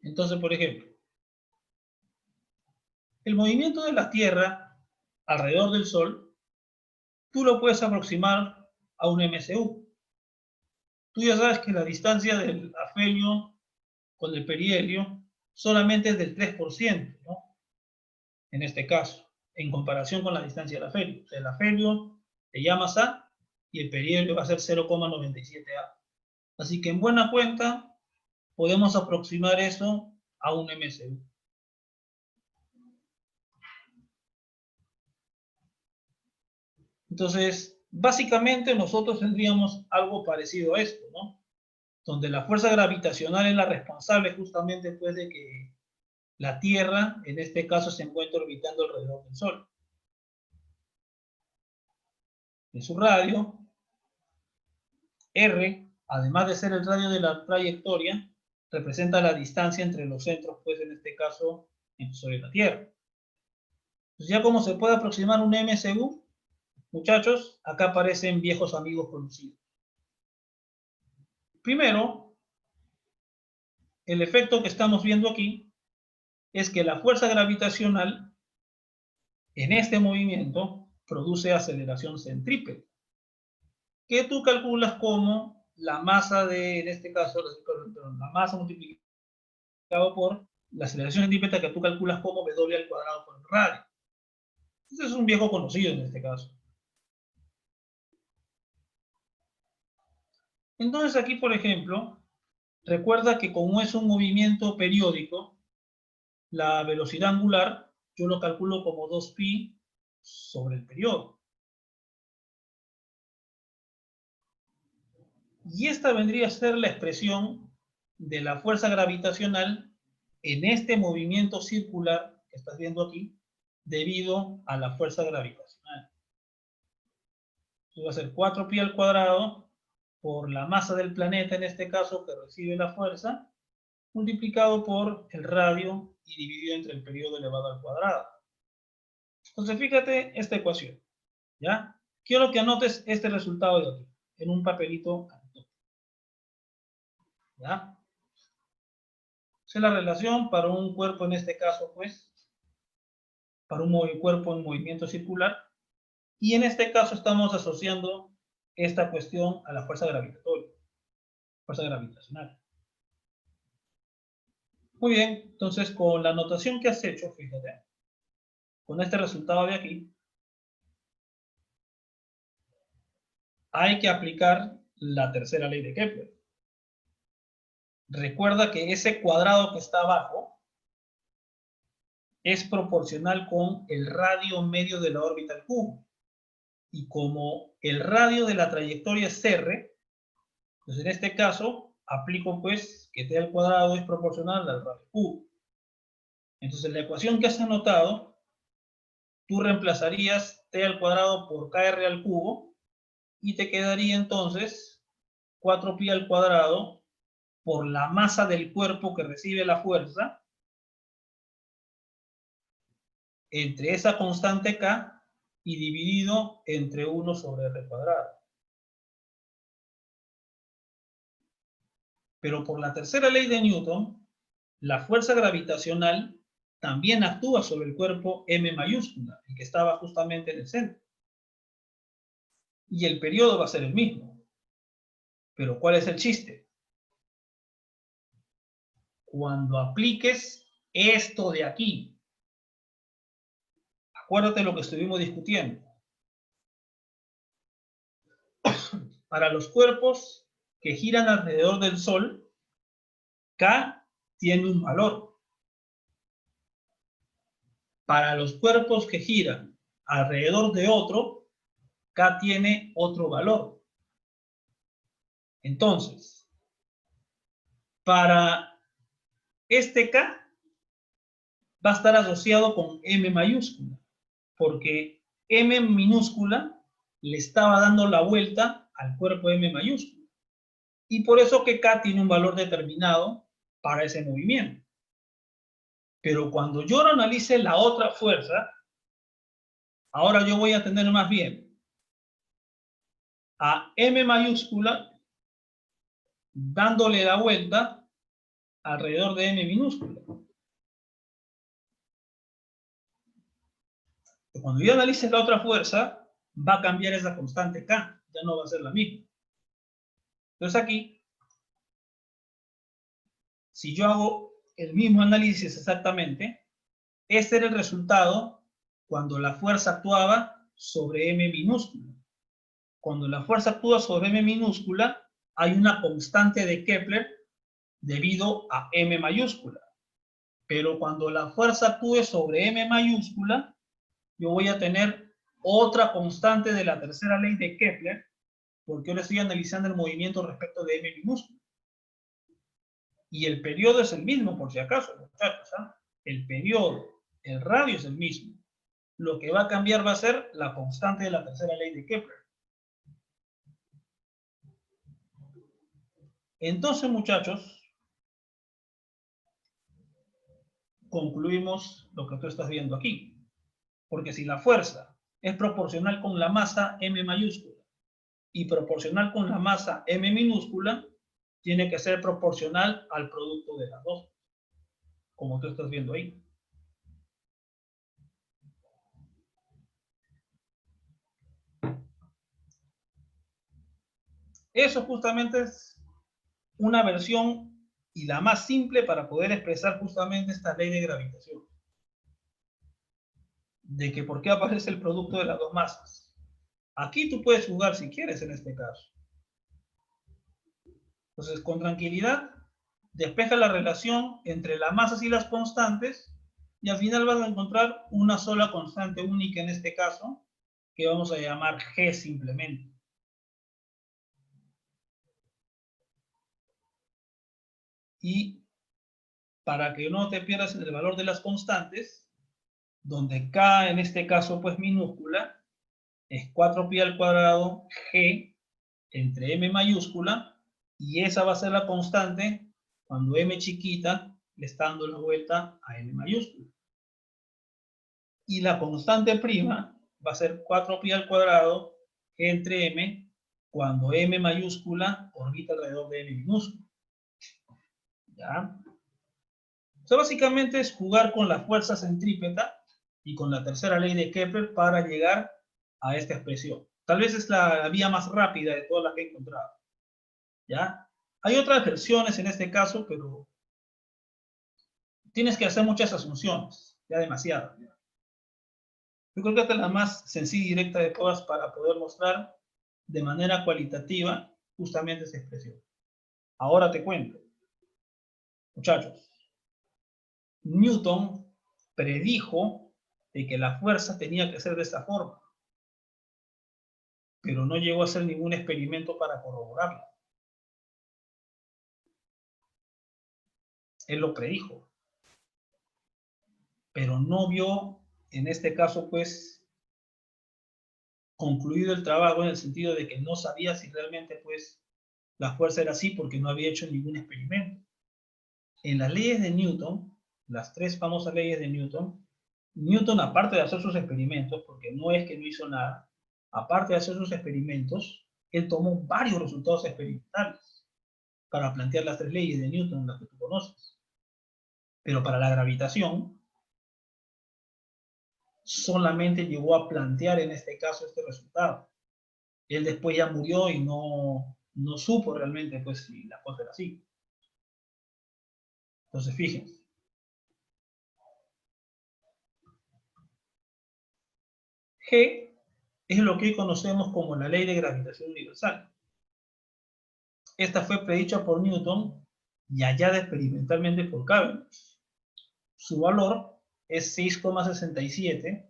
Entonces, por ejemplo, el movimiento de la Tierra alrededor del Sol, tú lo puedes aproximar a un MCU. Tú ya sabes que la distancia del afelio con el perihelio solamente es del 3%, ¿no? En este caso, en comparación con la distancia del afelio. O sea, el afelio te llamas A y el perihelio va a ser 0,97 A. Así que en buena cuenta podemos aproximar eso a un MCU. Entonces, básicamente nosotros tendríamos algo parecido a esto, ¿no? Donde la fuerza gravitacional es la responsable justamente pues de que la Tierra, en este caso, se encuentra orbitando alrededor del Sol. En su radio, R, además de ser el radio de la trayectoria, representa la distancia entre los centros, pues en este caso, sobre la Tierra. Entonces, ya como se puede aproximar un MCU, muchachos, acá aparecen viejos amigos conocidos. Primero, el efecto que estamos viendo aquí es que la fuerza gravitacional en este movimiento produce aceleración centrípeta, que tú calculas como la masa de, en este caso, la masa multiplicada por la aceleración centrípeta que tú calculas como W al cuadrado por el radio. Este es un viejo conocido en este caso. Entonces aquí, por ejemplo, recuerda que como es un movimiento periódico, la velocidad angular yo lo calculo como 2pi sobre el periodo. Y esta vendría a ser la expresión de la fuerza gravitacional en este movimiento circular que estás viendo aquí, debido a la fuerza gravitacional. Esto va a ser 4pi al cuadrado por la masa del planeta, en este caso, que recibe la fuerza, multiplicado por el radio y dividido entre el periodo elevado al cuadrado. Entonces, fíjate esta ecuación, ¿ya? Quiero que anotes este resultado de aquí, en un papelito, ¿ya? Esa es la relación para un cuerpo, en este caso, pues, para un cuerpo en movimiento circular, y en este caso estamos asociando esta cuestión a la fuerza gravitatoria, fuerza gravitacional. Muy bien, entonces con la notación que has hecho, fíjate, con este resultado de aquí, hay que aplicar la tercera ley de Kepler. Recuerda que ese cuadrado que está abajo es proporcional con el radio medio de la órbita al cubo. Y como el radio de la trayectoria es r, pues en este caso aplico pues que t al cuadrado es proporcional al radio cubo. Entonces la ecuación que has anotado, tú reemplazarías t al cuadrado por kr al cubo y te quedaría entonces 4pi al cuadrado por la masa del cuerpo que recibe la fuerza entre esa constante k y dividido entre 1 sobre r cuadrado. Pero por la tercera ley de Newton, la fuerza gravitacional también actúa sobre el cuerpo M mayúscula, el que estaba justamente en el centro. Y el periodo va a ser el mismo. Pero ¿cuál es el chiste? Cuando apliques esto de aquí, acuérdate lo que estuvimos discutiendo. Para los cuerpos que giran alrededor del Sol, K tiene un valor. Para los cuerpos que giran alrededor de otro, K tiene otro valor. Entonces, para este K va a estar asociado con M mayúscula, porque M minúscula le estaba dando la vuelta al cuerpo M mayúscula. Y por eso que K tiene un valor determinado para ese movimiento. Pero cuando yo analice la otra fuerza, ahora yo voy a tener más bien a M mayúscula dándole la vuelta alrededor de M minúscula. Cuando yo analice la otra fuerza, va a cambiar esa constante K, ya no va a ser la misma. Entonces aquí, si yo hago el mismo análisis exactamente, este era el resultado cuando la fuerza actuaba sobre M minúscula. Cuando la fuerza actúa sobre M minúscula, hay una constante de Kepler debido a M mayúscula. Pero cuando la fuerza actúe sobre M mayúscula, yo voy a tener otra constante de la tercera ley de Kepler, porque ahora estoy analizando el movimiento respecto de M minúscula. Y el periodo es el mismo, por si acaso, muchachos, ¿ah? El periodo, el radio es el mismo. Lo que va a cambiar va a ser la constante de la tercera ley de Kepler. Entonces, muchachos, concluimos lo que tú estás viendo aquí. Porque si la fuerza es proporcional con la masa M mayúscula y proporcional con la masa M minúscula, tiene que ser proporcional al producto de las dos, como tú estás viendo ahí. Eso justamente es una versión y la más simple para poder expresar justamente esta ley de gravitación. De que por qué aparece el producto de las dos masas. Aquí tú puedes jugar si quieres en este caso. Entonces, con tranquilidad, despeja la relación entre las masas y las constantes y al final vas a encontrar una sola constante única en este caso, que vamos a llamar G simplemente. Y para que no te pierdas en el valor de las constantes, donde K en este caso pues minúscula, es 4pi al cuadrado G entre M mayúscula, y esa va a ser la constante cuando M chiquita le está dando la vuelta a M mayúscula. Y la constante prima va a ser 4pi al cuadrado G entre M cuando M mayúscula orbita alrededor de M minúscula. ¿Ya? O sea, básicamente es jugar con la fuerza centrípeta y con la tercera ley de Kepler para llegar a esta expresión. Tal vez es la vía más rápida de todas las que he encontrado. ¿Ya? Hay otras versiones en este caso, pero tienes que hacer muchas asunciones, ya demasiado. Yo creo que esta es la más sencilla y directa de todas para poder mostrar de manera cualitativa justamente esa expresión. Ahora te cuento. Muchachos, Newton predijo de que la fuerza tenía que ser de esta forma, pero no llegó a hacer ningún experimento para corroborarlo. Él lo predijo, pero no vio, en este caso, pues, concluido el trabajo en el sentido de que no sabía si realmente, pues, la fuerza era así porque no había hecho ningún experimento. En las leyes de Newton, las tres famosas leyes de Newton, Newton, aparte de hacer sus experimentos, porque no es que no hizo nada, aparte de hacer sus experimentos, él tomó varios resultados experimentales para plantear las tres leyes de Newton, las que tú conoces. Pero para la gravitación, solamente llegó a plantear en este caso este resultado. Él después ya murió y no supo realmente pues si la cosa era así. Entonces fíjense. G es lo que hoy conocemos como la ley de gravitación universal. Esta fue predicha por Newton y hallada experimentalmente por Cavendish. Su valor es 6,67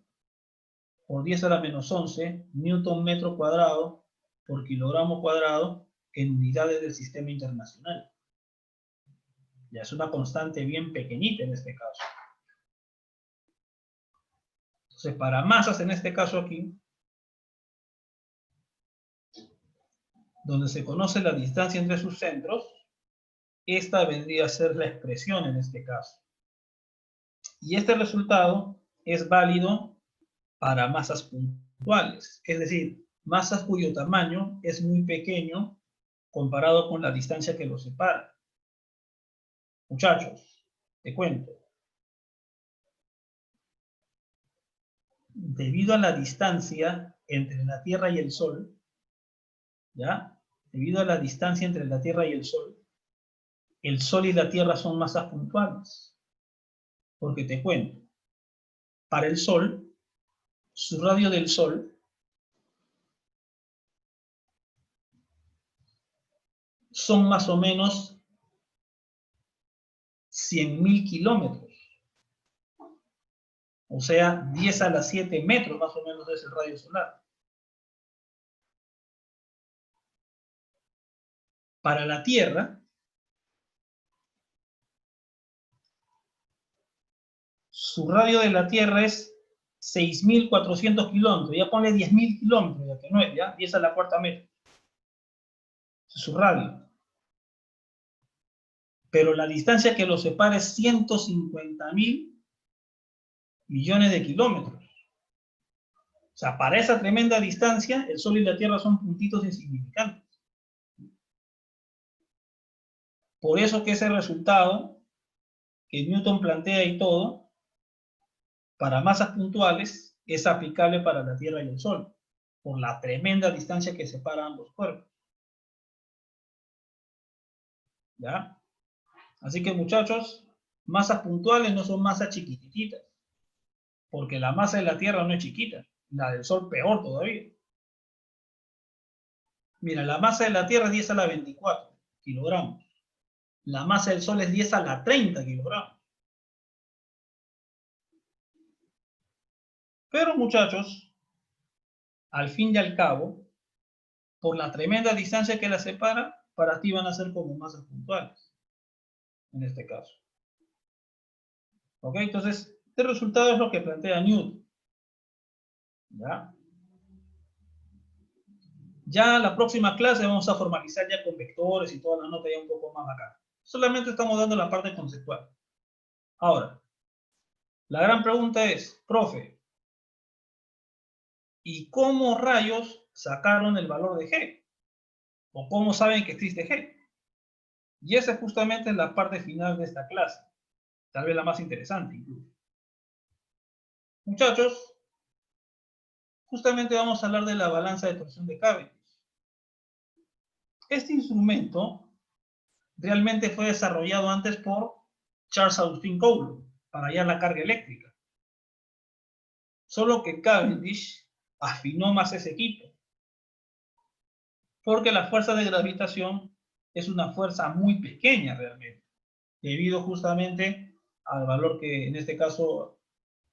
por 10 a la menos 11 newton metro cuadrado por kilogramo cuadrado en unidades del sistema internacional. Ya es una constante bien pequeñita en este caso. Entonces, para masas en este caso aquí, donde se conoce la distancia entre sus centros, esta vendría a ser la expresión en este caso. Y este resultado es válido para masas puntuales, es decir, masas cuyo tamaño es muy pequeño comparado con la distancia que los separa. Muchachos, te cuento. Debido a la distancia entre la Tierra y el Sol, ¿ya? Debido a la distancia entre la Tierra y el Sol y la Tierra son masas puntuales. Porque te cuento, para el Sol, su radio del Sol son más o menos 100.000 kilómetros. O sea, 10 a la 7 metros más o menos es el radio solar. Para la Tierra, su radio de la Tierra es 6.400 kilómetros. Ya ponle 10.000 kilómetros, ya que no es, ya 10 a la cuarta metro. Es su radio. Pero la distancia que los separa es 150.000 millones de kilómetros. O sea, para esa tremenda distancia, el Sol y la Tierra son puntitos insignificantes. Por eso que ese resultado que Newton plantea y todo, para masas puntuales, es aplicable para la Tierra y el Sol, por la tremenda distancia que separa ambos cuerpos. ¿Ya? Así que, muchachos, masas puntuales no son masas chiquititas, porque la masa de la Tierra no es chiquita, la del Sol peor todavía. Mira, la masa de la Tierra es 10 a la 24 kilogramos. La masa del Sol es 10 a la 30 kilogramos. Pero, muchachos, al fin y al cabo, por la tremenda distancia que las separa, para ti van a ser como masas puntuales, en este caso. ¿Ok? Entonces, este resultado es lo que plantea Newton. ¿Ya? Ya la próxima clase vamos a formalizar ya con vectores y toda la nota ya un poco más acá. Solamente estamos dando la parte conceptual. Ahora, la gran pregunta es, profe, ¿y cómo rayos sacaron el valor de G? ¿O cómo saben que existe G? Y esa es justamente la parte final de esta clase. Tal vez la más interesante incluso. Muchachos, justamente vamos a hablar de la balanza de torsión de Cavendish. Este instrumento realmente fue desarrollado antes por Charles Austin Coulomb para hallar la carga eléctrica. Solo que Cavendish afinó más ese equipo. Porque la fuerza de gravitación es una fuerza muy pequeña realmente, debido justamente al valor que en este caso,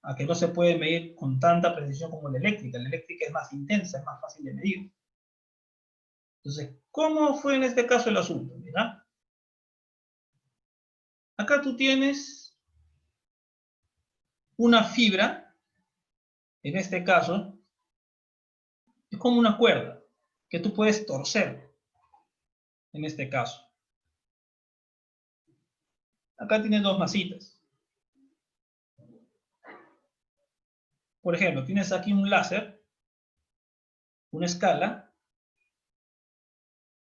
a que no se puede medir con tanta precisión como la eléctrica. La eléctrica es más intensa, es más fácil de medir. Entonces, ¿cómo fue en este caso el asunto? Mira, acá tú tienes una fibra, en este caso, es como una cuerda que tú puedes torcer, en este caso. Acá tienes dos masitas. Por ejemplo, tienes aquí un láser, una escala,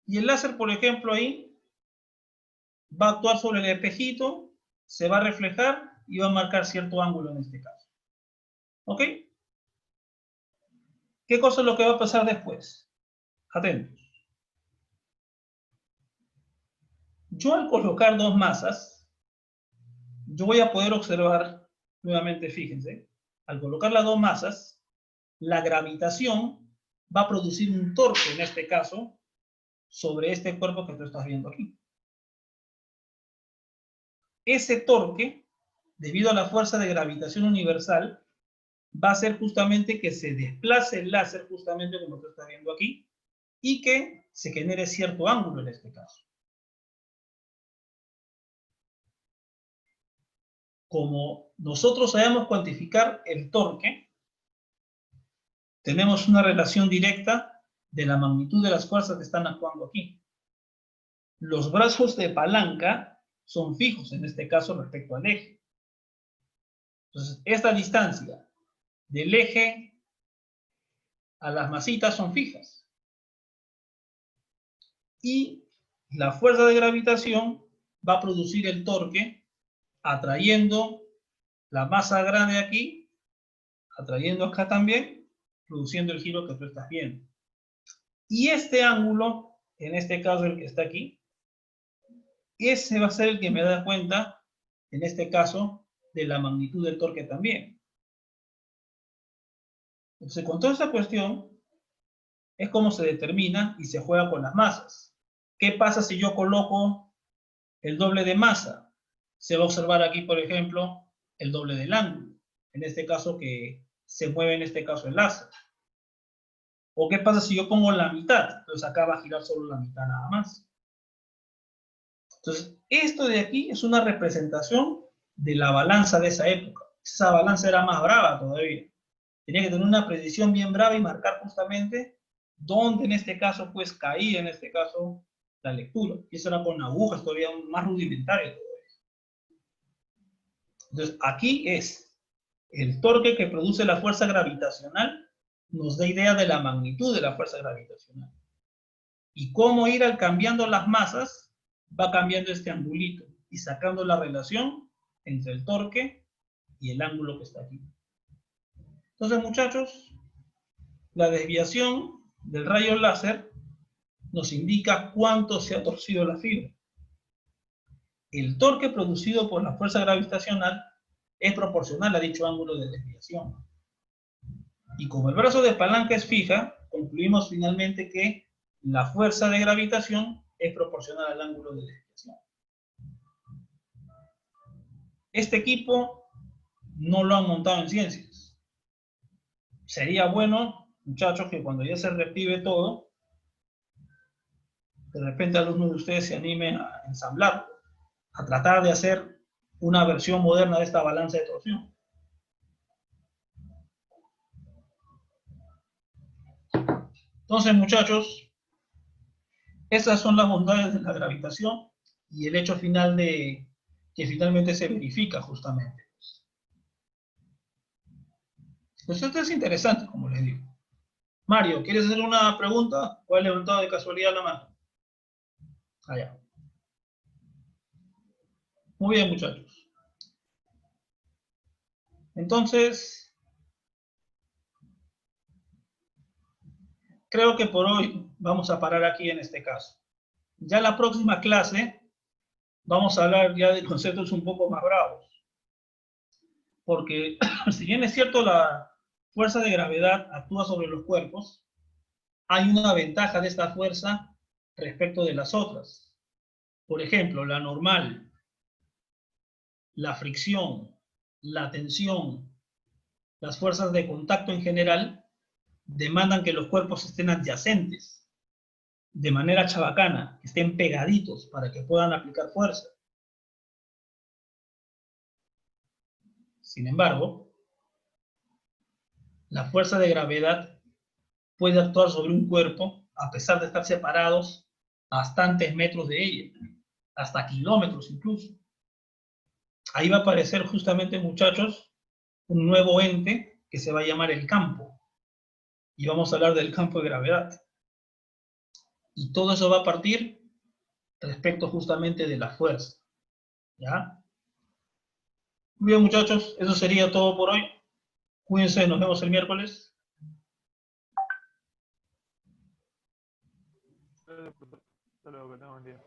y el láser, por ejemplo, ahí va a actuar sobre el espejito, se va a reflejar y va a marcar cierto ángulo en este caso. ¿Ok? ¿Qué cosa es lo que va a pasar después? Atentos. Yo al colocar dos masas, yo voy a poder observar, nuevamente fíjense, al colocar las dos masas, la gravitación va a producir un torque, en este caso, sobre este cuerpo que tú estás viendo aquí. Ese torque, debido a la fuerza de gravitación universal, va a hacer justamente que se desplace el láser, justamente como tú estás viendo aquí, y que se genere cierto ángulo en este caso. Como nosotros sabemos cuantificar el torque, tenemos una relación directa de la magnitud de las fuerzas que están actuando aquí. Los brazos de palanca son fijos, en este caso respecto al eje. Entonces, esta distancia del eje a las masitas son fijas. Y la fuerza de gravitación va a producir el torque atrayendo la masa grande aquí, atrayendo acá también, produciendo el giro que tú estás viendo. Y este ángulo, en este caso el que está aquí, ese va a ser el que me da cuenta, en este caso, de la magnitud del torque también. Entonces, con toda esta cuestión, es como se determina y se juega con las masas. ¿Qué pasa si yo coloco el doble de masa? Se va a observar aquí, por ejemplo, el doble del ángulo. En este caso, que se mueve en este caso el láser. ¿O qué pasa si yo pongo la mitad? Entonces acá va a girar solo la mitad nada más. Entonces, esto de aquí es una representación de la balanza de esa época. Esa balanza era más brava todavía. Tenía que tener una precisión bien brava y marcar justamente dónde en este caso pues caía en este caso la lectura. Y eso era con agujas todavía más rudimentario todavía. Entonces, aquí es el torque que produce la fuerza gravitacional, nos da idea de la magnitud de la fuerza gravitacional. Y cómo ir al cambiando las masas, va cambiando este angulito y sacando la relación entre el torque y el ángulo que está aquí. Entonces, muchachos, la desviación del rayo láser nos indica cuánto se ha torcido la fibra. El torque producido por la fuerza gravitacional es proporcional a dicho ángulo de desviación. Y como el brazo de palanca es fija, concluimos finalmente que la fuerza de gravitación es proporcional al ángulo de desviación. Este equipo no lo han montado en ciencias. Sería bueno, muchachos, que cuando ya se reactive todo, de repente alguno de ustedes se anime a ensamblarlo, a tratar de hacer una versión moderna de esta balanza de torsión. Entonces, muchachos, esas son las bondades de la gravitación y el hecho final de que finalmente se verifica justamente. Pues esto es interesante, como les digo. Mario, ¿quieres hacer una pregunta? ¿O has levantado de casualidad la mano? Allá. Muy bien, muchachos. Entonces, creo que por hoy vamos a parar aquí en este caso. Ya la próxima clase vamos a hablar ya de conceptos un poco más bravos. Porque si bien es cierto la fuerza de gravedad actúa sobre los cuerpos, hay una ventaja de esta fuerza respecto de las otras. Por ejemplo, la normal, la fricción, la tensión, las fuerzas de contacto en general, demandan que los cuerpos estén adyacentes, de manera chabacana, que estén pegaditos para que puedan aplicar fuerza. Sin embargo, la fuerza de gravedad puede actuar sobre un cuerpo a pesar de estar separados bastantes metros de ella, hasta kilómetros incluso. Ahí va a aparecer justamente, muchachos, un nuevo ente que se va a llamar el campo. Y vamos a hablar del campo de gravedad. Y todo eso va a partir respecto justamente de la fuerza. ¿Ya? Muy bien, muchachos, eso sería todo por hoy. Cuídense, nos vemos el miércoles. Hasta luego, que tengan buen día.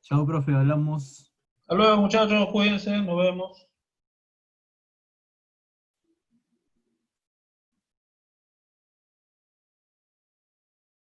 Chao, profe, hablamos. Hasta luego, muchachos, cuídense, nos vemos.